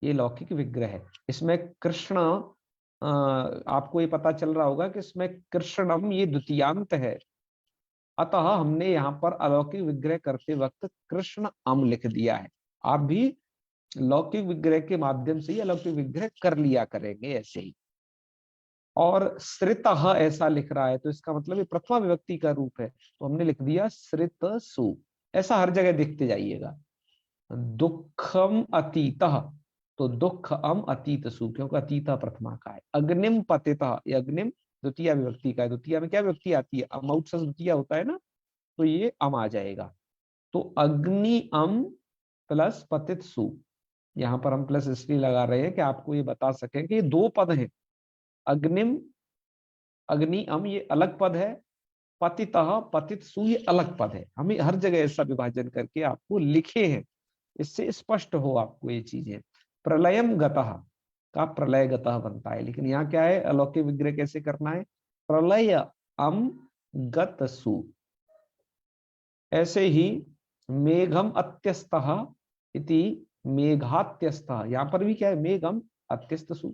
ये लौकिक विग्रह है। इसमें कृष्ण, आपको ये पता चल रहा होगा कि इसमें कृष्णम ये द्वितीयांत है, अतः हमने यहाँ पर अलौकिक विग्रह करते वक्त कृष्ण अम लिख दिया है। आप भी लौकिक विग्रह के माध्यम से ही अलौकिक विग्रह कर लिया करेंगे ऐसे ही। और श्रितः ऐसा लिख रहा है तो इसका मतलब ये प्रथमा विभक्ति का रूप है, तो हमने लिख दिया श्रित सु। ऐसा हर जगह देखते जाइएगा। दुखम अतीतः, तो दुख अम अतीत सु, क्योंकि अतीता प्रथमा का है। अग्निम पतितः, ये अग्निम द्वितीय विभक्ति का है। द्वितीय में क्या विभक्ति आती है? अमौट से द्वितीय होता है ना, तो ये अम आ जाएगा। तो अग्नि अम प्लस पतित सु, यहां पर हम प्लस इसलिए लगा रहे हैं कि आपको ये बता सकें कि ये दो पद हैं। अग्निम अग्नि अम ये अलग पद है, पतितः पतित सु ये अलग पद है। हमें हर जगह ऐसा विभाजन करके आपको लिखे हैं, इससे स्पष्ट हो आपको ये चीजें। प्रलयम गतः का प्रलय गतः बनता है, लेकिन यहाँ क्या है, अलौकिक विग्रह कैसे करना है? प्रलय अम गत सु। ऐसे ही मेघम अत्यस्तः इति मेघात्यस्तः, यहाँ पर भी क्या है? मेघम अत्यस्त सु।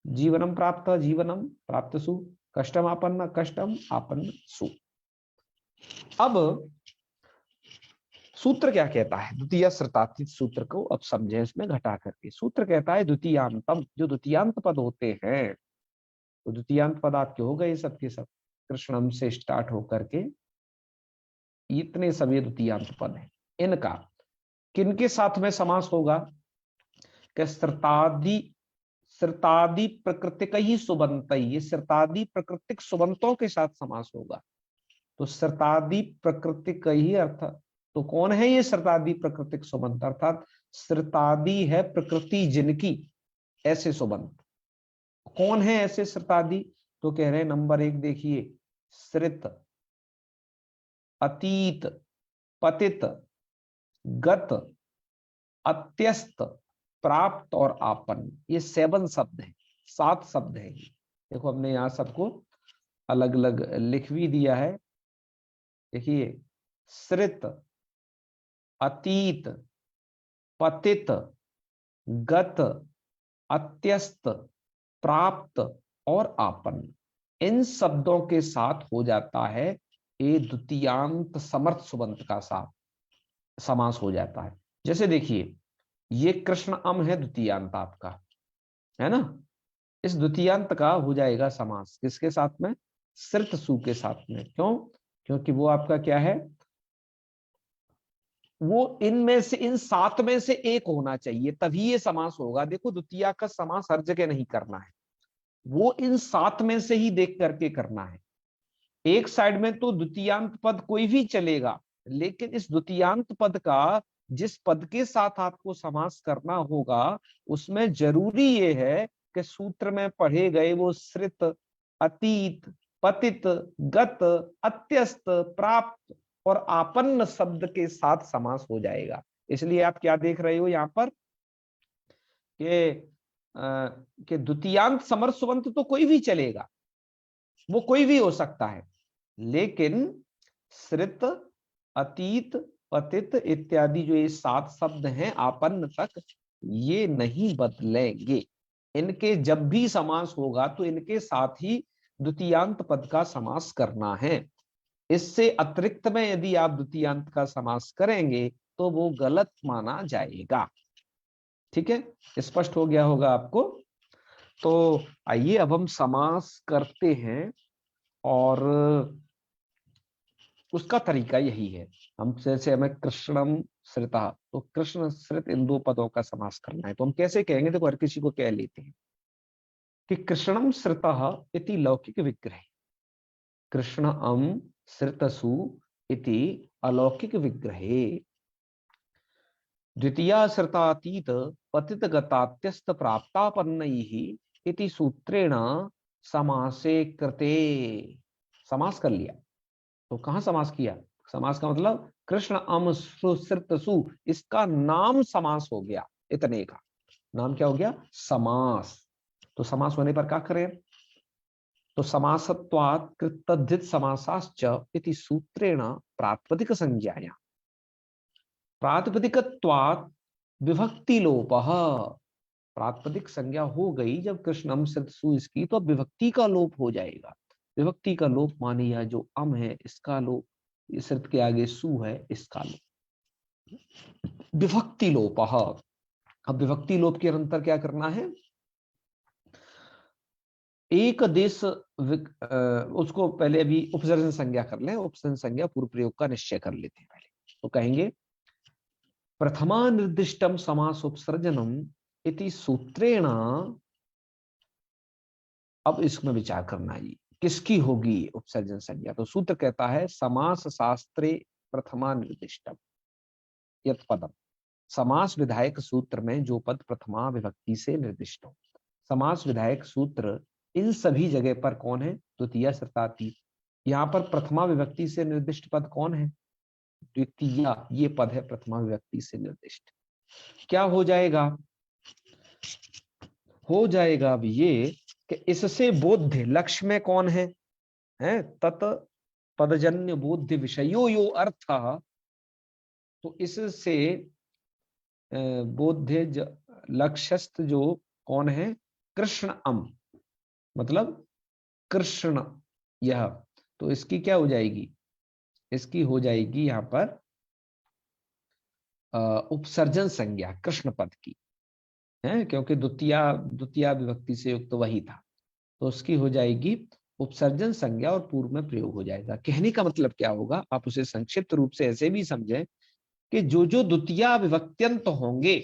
जीवनम प्राप्त जीवनम प्राप्त सु, कष्टम आपन्न कष्टम आपन्न सु। अब सूत्र क्या कहता है? द्वितीय श्रुतातीत सूत्र को अब समझे इसमें घटा करके। सूत्र कहता है द्वितीयांतम, जो द्वितीयांत पद होते हैं, तो द्वितीयांत पद आपके हो गए सबके सब, कृष्णम से स्टार्ट होकर के इतने सभी द्वितीयांत पद हैं। इनका किनके साथ में समास होगा? कि श्रुतादि, श्रुतादि प्रकृतिक ही सुबंत, ये श्रुतादि प्रकृतिक सुबंतों के साथ समास होगा। तो श्रुतादि प्रकृतिक ही अर्थ, तो कौन है ये श्रुतादि प्रकृतिक सुबंत? अर्थात श्रुतादि है प्रकृति जिनकी, ऐसे सुबंत। कौन है ऐसे श्रुतादि? तो कह रहे हैं नंबर 1 देखिए, श्रित, अतीत, पतित, गत, अत्यस्त, प्राप्त और आपन्न, ये 7 शब्द हैं, 7 शब्द हैं। देखो हमने यहाँ सबको अलग अलग लिख भी दिया है। देखिए श्रित, अतीत, पतित, गत, अत्यस्त, प्राप्त और आपन्न, इन शब्दों के साथ हो जाता है ये द्वितीयांत समर्थ सुबंत का साथ समास हो जाता है। जैसे देखिए ये कृष्ण अम है द्वितीयांत आपका, है ना, इस द्वितीयांत का हो जाएगा समास किसके साथ में? श्रित सु के साथ में। क्यों? क्योंकि वो आपका क्या है, वो इनमें से, इन 7 में से एक होना चाहिए, तभी ये समास होगा। देखो द्वितीया का समास हर जगह नहीं करना है, वो इन 7 में से ही देख करके करना है। एक साइड में तो द्वितीयांत पद कोई भी चलेगा, लेकिन इस द्वितीयांत पद का जिस पद के साथ आपको समास करना होगा, उसमें जरूरी ये है कि सूत्र में पढ़े गए वो श्रित, अतीत, पतित, गत, अत्यस्त, प्राप्त और आपन्न शब्द के साथ समास हो जाएगा। इसलिए आप क्या देख रहे हो यहाँ पर कि द्वितीयांत समर्थ सुबंत तो कोई भी चलेगा, वो कोई भी हो सकता है, लेकिन श्रित, अतीत, पतित इत्यादि जो ये 7 शब्द हैं आपन्न तक, ये नहीं बदलेंगे। इनके जब भी समास होगा तो इनके साथ ही द्वितीयांत पद का समास करना है। इससे अतिरिक्त में यदि आप द्वितीयांत का समास करेंगे तो वो गलत माना जाएगा। ठीक है, स्पष्ट हो गया होगा आपको। तो आइए अब हम समास करते हैं, और उसका तरीका यही है। हम जैसे हमें कृष्णम श्रिता, तो कृष्ण श्रित इन दो पदों का समास करना है, तो हम कैसे कहेंगे? देखो, हर किसी को कह लेते हैं कि कृष्णम श्रितः इति लौकिक विग्रह, कृष्ण अम श्रितसु इति अलौकिक विग्रहे, द्वितीया श्रितातीत पतित गतात्यस्त प्राप्तापन्नैः इति सूत्रेण समासे कृते। समास कर लिया, तो कहां समास किया? समास का मतलब कृष्ण अम श्रित सु, इसका नाम समास हो गया। इतने का नाम क्या हो गया? समास। तो समास होने पर क्या करें? तो समासत्वात् कृतद्धित समासाश्च इति सूत्रेण प्रातिपदिक संज्ञाया, प्रातिपदिकत्वात् विभक्ति लोपः। प्रातिपदिक संज्ञा हो गई जब कृष्णम सिद्ध सु इसकी, तो विभक्ति का लोप हो जाएगा। विभक्ति का लोप माने यह जो अम है इसका लोप, सिद्ध के आगे सु है इसका लोप, विभक्ति लोपः। अब विभक्ति लोप के अंतर क्या करना है? एक देश उसको पहले अभी उपसर्जन संज्ञा कर लें, उपसर्जन संज्ञा पूर्व प्रयोग का निश्चय कर लेते हैं पहले। तो कहेंगे प्रथमा निर्दिष्टम समास उपसर्जनम इति सूत्रेण। अब इसमें विचार करना है किसकी होगी उपसर्जन संज्ञा। तो सूत्र कहता है समास शास्त्रे प्रथमा निर्दिष्टम यत् पदम, समास विधायक सूत्र में जो पद प्रथमा विभक्ति से निर्दिष्ट हो। समास विधायक सूत्र इन सभी जगह पर कौन है? द्वितीय श्रतातीत। यहाँ पर प्रथमा विभक्ति से निर्दिष्ट पद कौन है? द्वितीय, ये पद है प्रथमा विभक्ति से निर्दिष्ट। क्या हो जाएगा? हो जाएगा अब ये कि इससे बोध्य लक्ष्य में कौन है? तत् पदजन्य बोध्य विषयो यो अर्थ। तो इससे बोध्य लक्ष्यस्थ जो कौन है? कृष्ण अम, मतलब कृष्ण यह। तो इसकी क्या हो जाएगी? इसकी हो जाएगी यहां पर उपसर्जन संज्ञा कृष्ण पद की, है, क्योंकि द्वितीय विभक्ति से युक्त तो वही था। तो उसकी हो जाएगी उपसर्जन संज्ञा और पूर्व में प्रयोग हो जाएगा। कहने का मतलब क्या होगा? आप उसे संक्षिप्त रूप से ऐसे भी समझें कि जो जो द्वितीय विभक्त्यंत होंगे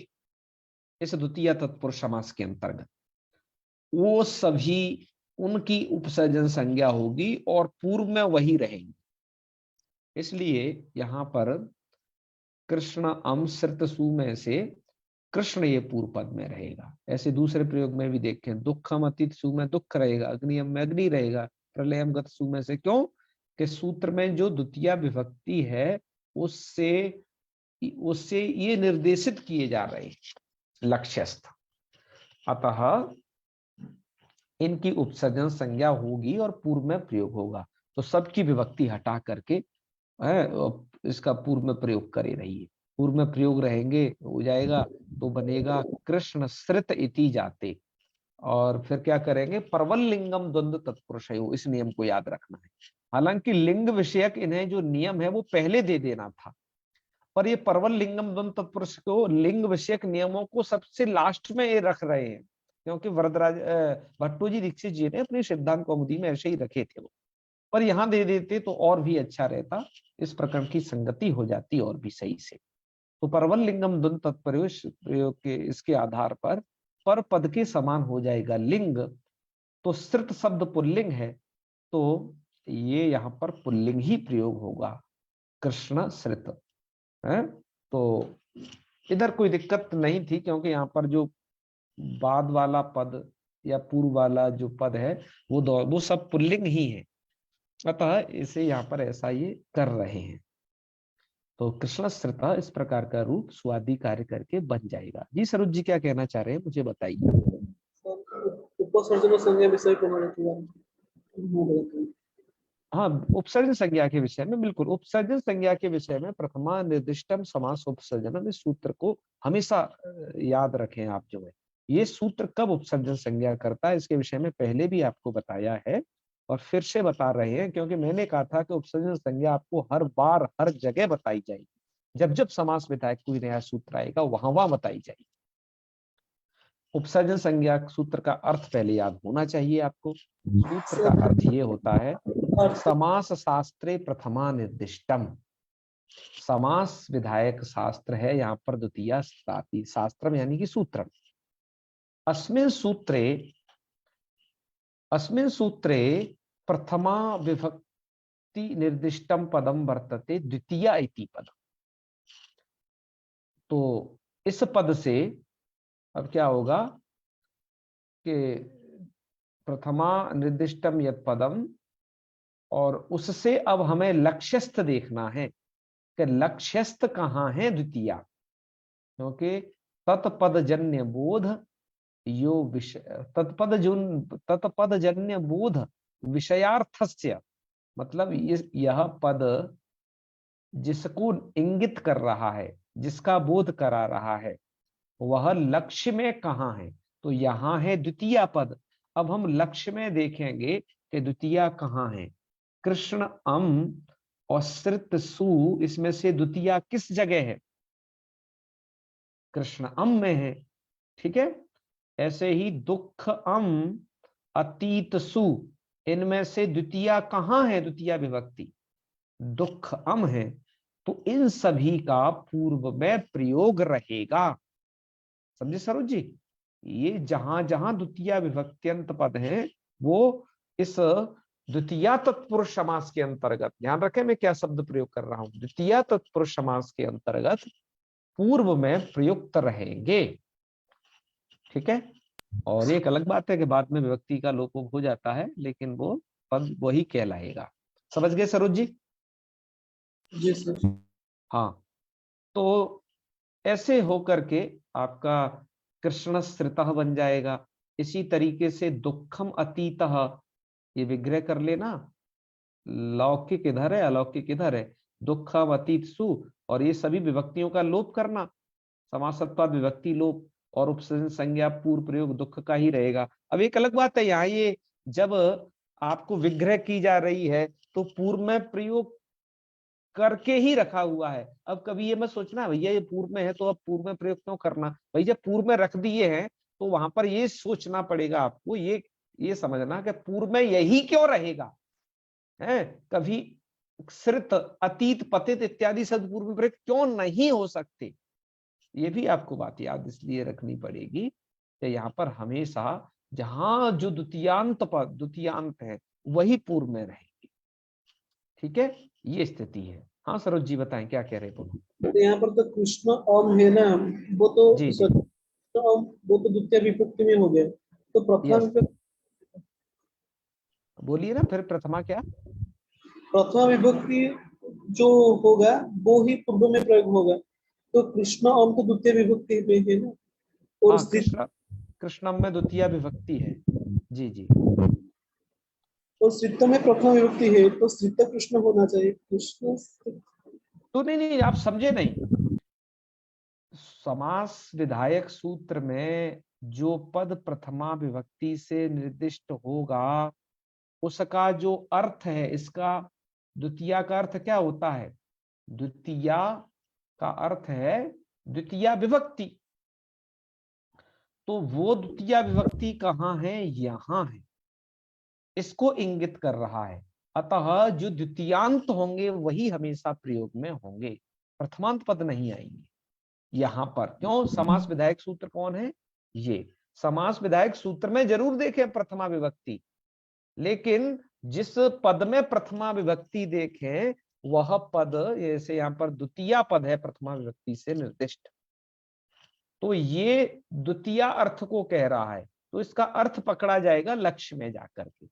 इस द्वितीय तत्पुरुष समास के अंतर्गत, वो सभी उनकी उपसर्जन संज्ञा होगी और पूर्व में वही रहेंगी। इसलिए यहां पर कृष्ण अम श्रित सु में से कृष्ण ये पूर्व पद में रहेगा। ऐसे दूसरे प्रयोग में भी देखें, दुखम अतीत सु में दुख रहेगा, अग्नियम में अग्नि रहेगा, प्रलयम गत सु में से। क्यों? कि सूत्र में जो द्वितीय विभक्ति है उससे उससे ये निर्देशित किए जा रहे लक्ष्यस्थ। अतः इनकी उपसर्जन संज्ञा होगी और पूर्व में प्रयोग होगा। तो सबकी विभक्ति हटा करके इसका पूर्व में प्रयोग करे रहिए। पूर्व में प्रयोग रहेंगे हो जाएगा, तो बनेगा कृष्ण श्रित इति जाते। और फिर क्या करेंगे? परवल लिंगम द्वंद्व तत्पुरुषयो, इस नियम को याद रखना है। हालांकि लिंग विषयक इन्हें जो नियम है वो पहले दे देना था, पर ये परवल लिंगम द्वंद्व तत्पुरुष को लिंग विषयक नियमों को सबसे लास्ट में ये रख रहे हैं, क्योंकि वरदराज भट्टू जी दीक्षित जी ने अपनी सिद्धांत कौमुदी में ऐसे ही रखे थे वो, पर यहाँ दे देते तो और भी अच्छा रहता, इस प्रकरण की संगति हो जाती और भी सही से। तो परवल लिंगम द्वंद्व तत्प्रयोग के इसके आधार पर पद के समान हो जाएगा लिंग। तो श्रित शब्द पुल्लिंग है, तो ये यहाँ पर पुल्लिंग ही प्रयोग होगा, कृष्ण श्रित है। तो इधर कोई दिक्कत नहीं थी, क्योंकि यहाँ पर जो बाद वाला पद या पूर्व वाला जो पद है वो सब पुल्लिंग ही है। अतः इसे यहाँ पर ऐसा ये कर रहे हैं। तो कृष्ण श्रिता इस प्रकार का रूप स्वादि कार्य करके बन जाएगा। जी सरोज जी क्या कहना चाह रहे हैं, मुझे बताइए। उपसर्जन संज्ञा विषय प्रमाण। हाँ, उपसर्जन संज्ञा के विषय में बिल्कुल, उपसर्जन संज्ञा के विषय में प्रथमा निर्दिष्टम समास उपसर्जनम, इस सूत्र को हमेशा याद रखें आप। जो है ये सूत्र कब उपसर्जन संज्ञा करता है इसके विषय में पहले भी आपको बताया है और फिर से बता रहे हैं, क्योंकि मैंने कहा था कि उपसर्जन संज्ञा आपको हर बार हर जगह बताई जाएगी। जब जब समास विधायक कोई नया सूत्र आएगा वहां वहां बताई जाएगी। उपसर्जन संज्ञा सूत्र का अर्थ पहले याद होना चाहिए आपको। सूत्र का अर्थ ये होता है समास शास्त्रे प्रथमा निर्दिष्टम। समास विधायक शास्त्र है यहाँ पर द्वितीय शास्त्रम यानी कि सूत्र। अस्मिन् सूत्रे प्रथमा विभक्ति निर्दिष्टम पदम वर्तते द्वितीया इति पदम। तो इस पद से अब क्या होगा कि प्रथमा निर्दिष्टम यत् पदम, और उससे अब हमें लक्ष्यस्थ देखना है कि लक्ष्यस्थ कहाँ है द्वितीया, क्योंकि तत्पदजन्य बोध यो विषय तत्पदजन्य बोध विषयार्थस्य, मतलब यह पद जिसको इंगित कर रहा है, जिसका बोध करा रहा है, वह लक्ष्य में कहाँ है, तो यहाँ है द्वितीय पद। अब हम लक्ष्य में देखेंगे कि द्वितीय कहाँ है। कृष्ण अम और सृत सु, इसमें से द्वितीय किस जगह है, कृष्ण अम में है। ठीक है, ऐसे ही दुख अम अतीत सु, इनमें से द्वितीय कहाँ है, द्वितीय विभक्ति दुख अम है। तो इन सभी का पूर्व में प्रयोग रहेगा। समझे सरोज जी, ये जहां जहां द्वितीय विभक्त्यंत पद है वो इस द्वितीय तत्पुरुष समास के अंतर्गत, ध्यान रखें मैं क्या शब्द प्रयोग कर रहा हूं, द्वितीय तत्पुरुष समास के अंतर्गत पूर्व में प्रयुक्त रहेंगे। ठीक है, और एक अलग बात है कि बाद में विभक्ति का लोप हो जाता है, लेकिन वो पद वही कहलाएगा। समझ गए सरोज जी? जी सर। हाँ, तो ऐसे होकर के आपका कृष्ण श्रितः बन जाएगा। इसी तरीके से दुखम अतीतः, ये विग्रह कर लेना, लौकिक इधर है अलौकिक इधर है, दुखम अतीत सु, और ये सभी विभक्तियों का लोप करना, समासत्वाद विभक्ति लोप, और उपसर्जन संज्ञा पूर्व प्रयोग दुख का ही रहेगा। अब एक अलग बात है, यहाँ ये जब आपको विग्रह की जा रही है तो पूर्व में प्रयोग करके ही रखा हुआ है। अब कभी ये मत सोचना भैया ये पूर्व में है तो अब पूर्व में प्रयोग क्यों करना, भाई जब पूर्व में रख दिए हैं तो वहां पर ये सोचना पड़ेगा आपको, ये समझना कि पूर्व में यही क्यों रहेगा है। कभी श्रित अतीत पतित इत्यादि शब्द पूर्व में प्रयोग क्यों नहीं हो सकते, ये भी आपको बात याद इसलिए रखनी पड़ेगी कि यहाँ पर हमेशा जहां जो द्वितीयांत पद द्वितीयांत है वही पूर्व में रहेगी। ठीक है, ये स्थिति है। हाँ सरोज जी बताएं क्या कह रहे बोलो। तो यहाँ पर तो कृष्ण ओम है ना, वो तो जी जी, sorry, कृष्ण ओम वो तो द्वितीय विभक्ति में हो गया, तो प्रथमा यस, विभक्ति, बोलिए ना फिर प्रथमा क्या। प्रथमा विभक्ति जो होगा वो ही पूर्व में प्रयोग होगा। तो कृष्ण ओम तो द्वितीय विभक्ति में है ना, और हाँ, स्थित, कृष्णम में द्वितीय विभक्ति है। जी जी, और स्त्रीत्व में प्रथमा विभक्ति है, तो स्त्रीत्व कृष्ण होना चाहिए, कृष्ण तो नहीं नहीं आप समझे नहीं, समास विधायक सूत्र में जो पद प्रथमा विभक्ति से निर्दिष्ट होगा उसका जो अर्थ है, इसका द्वितीय का अर्थ क्या होता है, द्वितीय का अर्थ है द्वितीय विभक्ति। तो वो द्वितीय विभक्ति कहाँ है, यहां है, इसको इंगित कर रहा है। अतः जो द्वितीयांत होंगे वही हमेशा प्रयोग में होंगे, प्रथमांत पद नहीं आएंगे यहां पर। क्यों, समास विधायक सूत्र कौन है, ये समास विधायक सूत्र में जरूर देखें प्रथमा विभक्ति, लेकिन जिस पद में प्रथमा विभक्ति देखें वह पद, जैसे यहाँ पर द्वितीय पद है प्रथमा विभक्ति से निर्दिष्ट, तो ये द्वितीय अर्थ को कह रहा है, तो इसका अर्थ पकड़ा जाएगा लक्ष्य में जाकर के।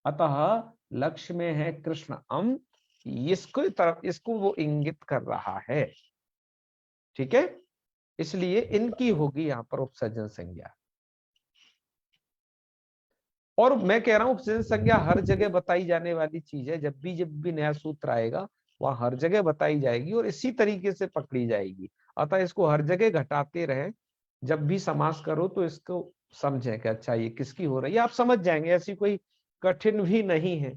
अतः लक्ष्य में है कृष्ण अम, इसको तरफ इसको वो इंगित कर रहा है। ठीक है, इसलिए इनकी होगी यहां पर उपसर्जन संज्ञा। और मैं कह रहा हूं उपसर्जन संज्ञा हर जगह बताई जाने वाली चीज है, जब भी नया सूत्र आएगा वह हर जगह बताई जाएगी और इसी तरीके से पकड़ी जाएगी। अतः इसको हर जगह घटाते रहे, जब भी समास करो तो इसको समझें कि अच्छा ये किसकी हो रही है, आप समझ जाएंगे, ऐसी कोई कठिन भी नहीं है,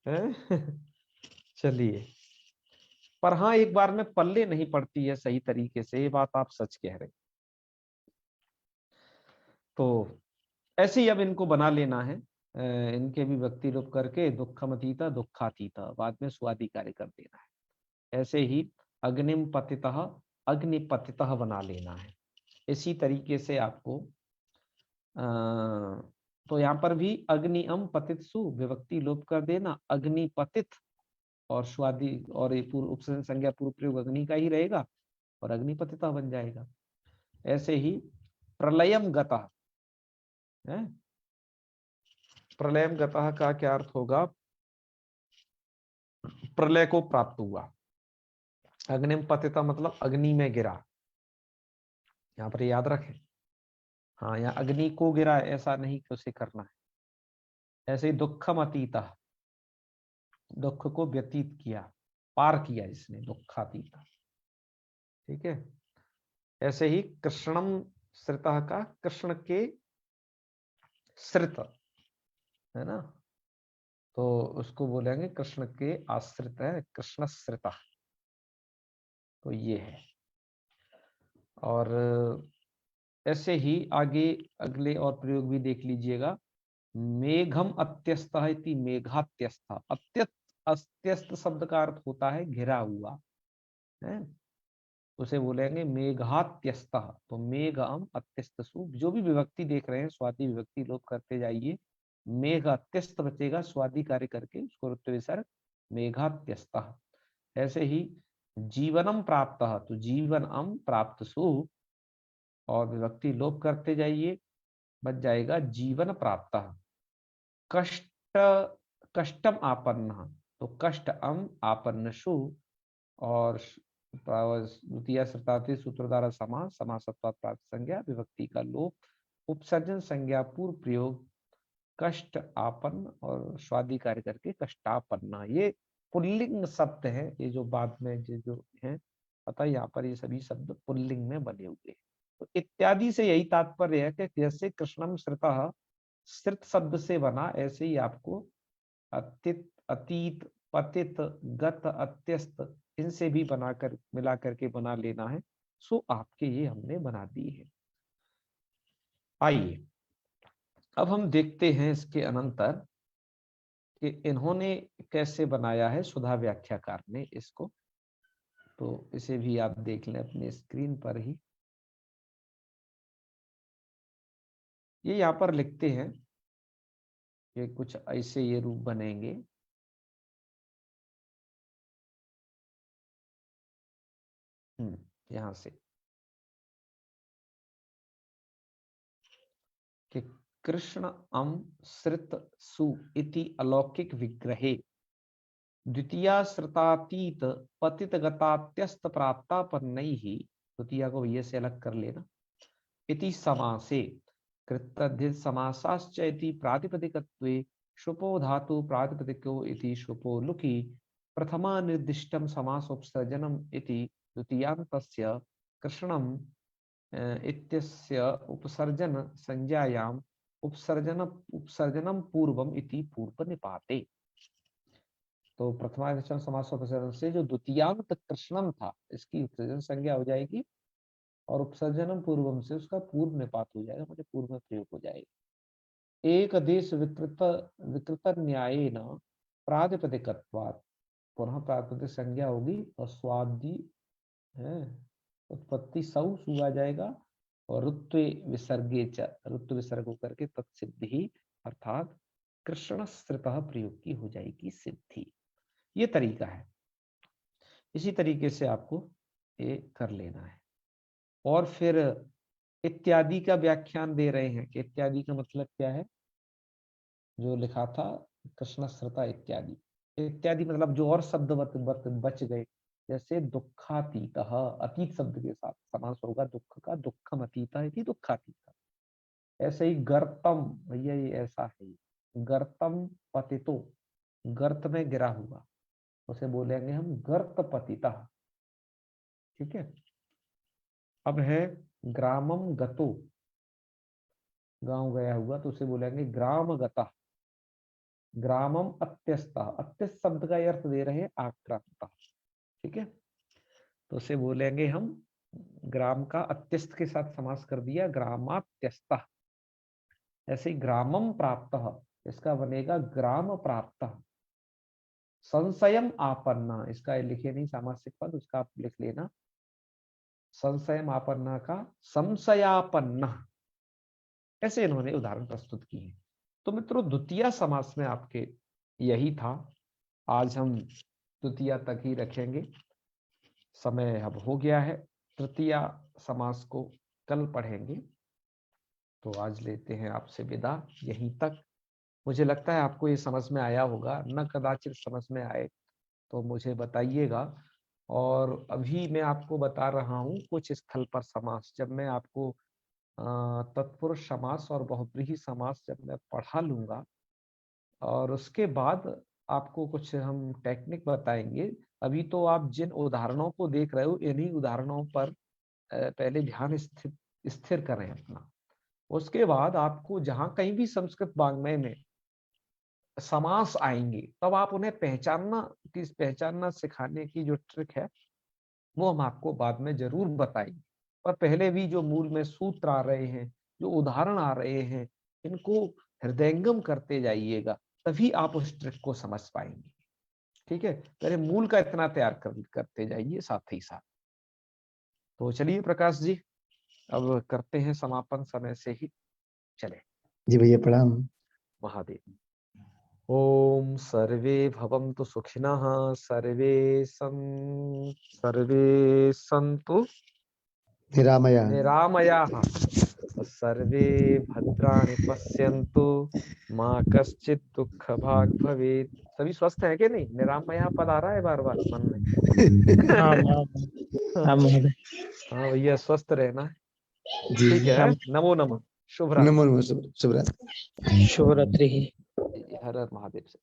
हैं? चलिए, पर हाँ एक बार में पल्ले नहीं पड़ती है सही तरीके से, ये बात आप सच कह रहे हैं। तो ऐसे ही अब इनको बना लेना है, इनके भी विभक्ति रूप करके दुःखमतीता दुःखातीता, बाद में स्वादि कार्य कर देना है। ऐसे ही अग्निम पतितः अग्निपतितः बना लेना है। इसी तरीके से आपको तो यहाँ पर भी अग्निअम पतित सु विभक्ति लोप कर देना, अग्निपतित और स्वादि और ये पूर्व उपसर्जन संज्ञा पूर्व प्रयोग अग्नि का ही रहेगा और अग्निपतिता बन जाएगा। ऐसे ही प्रलयम गतः है, प्रलयम गतः का क्या अर्थ होगा, प्रलय को प्राप्त हुआ। अग्निम पतिता मतलब अग्नि में गिरा, यहाँ पर याद रखें। हाँ, यहाँ अग्नि को गिरा ऐसा नहीं कि उसे करना है। ऐसे ही दुखम अतीता, दुख को व्यतीत किया, पार किया इसने, दुखातीता। ठीक है। ऐसे ही कृष्णम श्रितः का कृष्ण के श्रित है ना, तो उसको बोलेंगे कृष्ण के आश्रित है, कृष्ण श्रिता। तो ये है। और ऐसे ही आगे अगले और प्रयोग भी देख लीजिएगा। मेघम अत्यस्त इति मेघात्यस्थ, अत्यस्त अत्यस्त शब्द का अर्थ होता है घिरा हुआ है, उसे बोलेंगे मेघात्यस्त। तो मेघम अत्यस्त सु, जो भी विभक्ति देख रहे हैं स्वाति विभक्ति लोप करते जाइए, मेघ अत्यस्त बचेगा स्वादि कार्य करके उसको रुत्व विसर्ग मेघात्यस्त। ऐसे ही जीवनम प्राप्त, तो जीवन अम प्राप्त सु और विभक्ति लोप करते जाइए, बच जाएगा जीवन प्राप्त। कष्ट कष्टम आपन्न, तो कष्ट अम आपन्नशु और द्वितीय शताब्दी सूत्र द्वारा समास, समासत्वात् प्राप्त संज्ञा विभक्ति का लोप, उपसर्जन संज्ञा पूर्व प्रयोग कष्ट आपन्न और स्वादि कार्य करके कष्टापन्ना। ये पुल्लिंग शब्द है, ये जो बाद में जो है पता है, यहाँ पर ये सभी शब्द पुल्लिंग में बने हुए हैं। तो इत्यादि से यही तात्पर्य है कि जैसे कृष्णम श्रितः श्रित शब्द से बना, ऐसे ही आपको अतीत अतीत पतित गत अत्यस्त इनसे भी बनाकर मिला करके बना लेना है। सो आपके ये हमने बना दी है। आइए अब हम देखते हैं इसके अनंतर कि इन्होंने कैसे बनाया है, सुधा व्याख्याकार ने इसको। तो इसे भी आप देख लें अपने स्क्रीन पर ही। ये यहाँ पर लिखते हैं कि कुछ ऐसे ये रूप बनेंगे। यहां से कि कृष्ण अम श्रित सु इति अलौकिक विग्रहे द्वितीया श्रुतातीत पतित गतात्यस्त प्राप्तापन्नैः, द्वितीया को ये से अलग कर लेना, इति समासे कृतधित समासाश्च इति प्रातिपदिकत्वे शुपो धातु प्रातिपदिको इति शुपो लुकी प्रथमा निर्दिष्टम समासोपसर्जनम इति द्वितीयांतस्य कृष्णम इत्यस्य उपसर्जन संज्ञायाम उपसर्जनम पूर्वम इति पूर्व निपाते। तो प्रथमाधिकरण समासोपसर्जन से जो द्वितीयांत कृष्णम था इसकी उपसर्जन संज्ञा हो जाएगी और उपसर्जनम पूर्वम से उसका पूर्व निपात हो जाएगा, मतलब पूर्व में प्रयोग हो जाएगा। एक देश विकृत विकृत न्याय न प्रातिपदिकत्वात्, पुनः प्रातिपदिक संज्ञा होगी और स्वादि है उत्पत्ति सौ सु आ जाएगा और ऋत्व विसर्गे च, ऋत्व विसर्ग होकर के तत्सिद्धि अर्थात कृष्ण श्रितः प्रयोग की हो जाएगी सिद्धि। ये तरीका है, इसी तरीके से आपको ये कर लेना है। और फिर इत्यादि का व्याख्यान दे रहे हैं कि इत्यादि का मतलब क्या है, जो लिखा था कृष्ण श्रता इत्यादि। इत्यादि मतलब जो और शब्द बच गए, जैसे दुखातीत, अतीत शब्द के साथ समास होगा दुख का, दुखम अतीता इति दुखातीत। ऐसे ही गर्तम, भैया ये ऐसा है, गर्तम पतितो, गर्त में गिरा हुआ, उसे बोलेंगे हम गर्त पतिता। ठीक है। अब है ग्रामम गतो, गांव गया हुआ, तो उसे बोलेंगे ग्राम गता। ग्रामम अत्यस्त, अत्यस्त शब्द का अर्थ दे रहे हैं आक्रांता। ठीक है, तो उसे बोलेंगे हम, ग्राम का अत्यस्त के साथ समास कर दिया, ग्रामात्यस्तः। ऐसे ही ग्रामम प्राप्तः, इसका बनेगा ग्राम प्राप्तः। संशयम आपन्ना, इसका लिखे नहीं सामासिक पद, उसका आप लिख लेना, संशयम आपन्ना का संशयापन्ना। ऐसे इन्होंने उदाहरण प्रस्तुत किए हैं। तो मित्रों, द्वितीय समास में आपके यही था। आज हम द्वितीय तक ही रखेंगे, समय अब हो गया है। तृतीय समास को कल पढ़ेंगे। तो आज लेते हैं आपसे विदा यहीं तक। मुझे लगता है आपको ये समझ में आया होगा, न कदाचित समझ में आए तो मुझे बताइएगा। और अभी मैं आपको बता रहा हूँ कुछ स्थल पर समास, जब मैं आपको तत्पुरुष समास और बहुब्रीहि समास जब मैं पढ़ा लूंगा, और उसके बाद आपको कुछ हम टेक्निक बताएंगे। अभी तो आप जिन उदाहरणों को देख रहे हो, इन्हीं उदाहरणों पर पहले ध्यान स्थिर करें अपना। उसके बाद आपको जहां कहीं भी संस्कृत वाङ्मय में समास आएंगे, तब आप उन्हें पहचानना सिखाने की जो ट्रिक है, वो हम आपको बाद में जरूर बताएंगे। पर पहले भी जो मूल में सूत्र आ रहे हैं, जो उदाहरण आ रहे हैं, इनको हृदयंगम करते जाइएगा, तभी आप उस ट्रिक को समझ पाएंगे। ठीक है, पहले मूल का इतना तैयार करते जाइए साथ ही साथ। तो चलिए प्रकाश जी, अब करते हैं समापन, समय से ही चले। जी भैया प्रणाम। महादेव। ओम सर्वे भवन्तु सुखिनः, सर्वे सन्तु निरामया। निरामयाः, सर्वे भद्राणि पश्यन्तु, माँ कश्चित दुख भाग भवेत्। सभी स्वस्थ हैं कि नहीं? निरामया पद आ रहा है बार बार मन में। हाँ महोदय। हाँ भैया, स्वस्थ रहना है। जी ठीक है, नमो नमः, शुभ रात्रि। नमो नमः, शुभ रात्रि। शुभ रात्रि। हर हर महादेव से।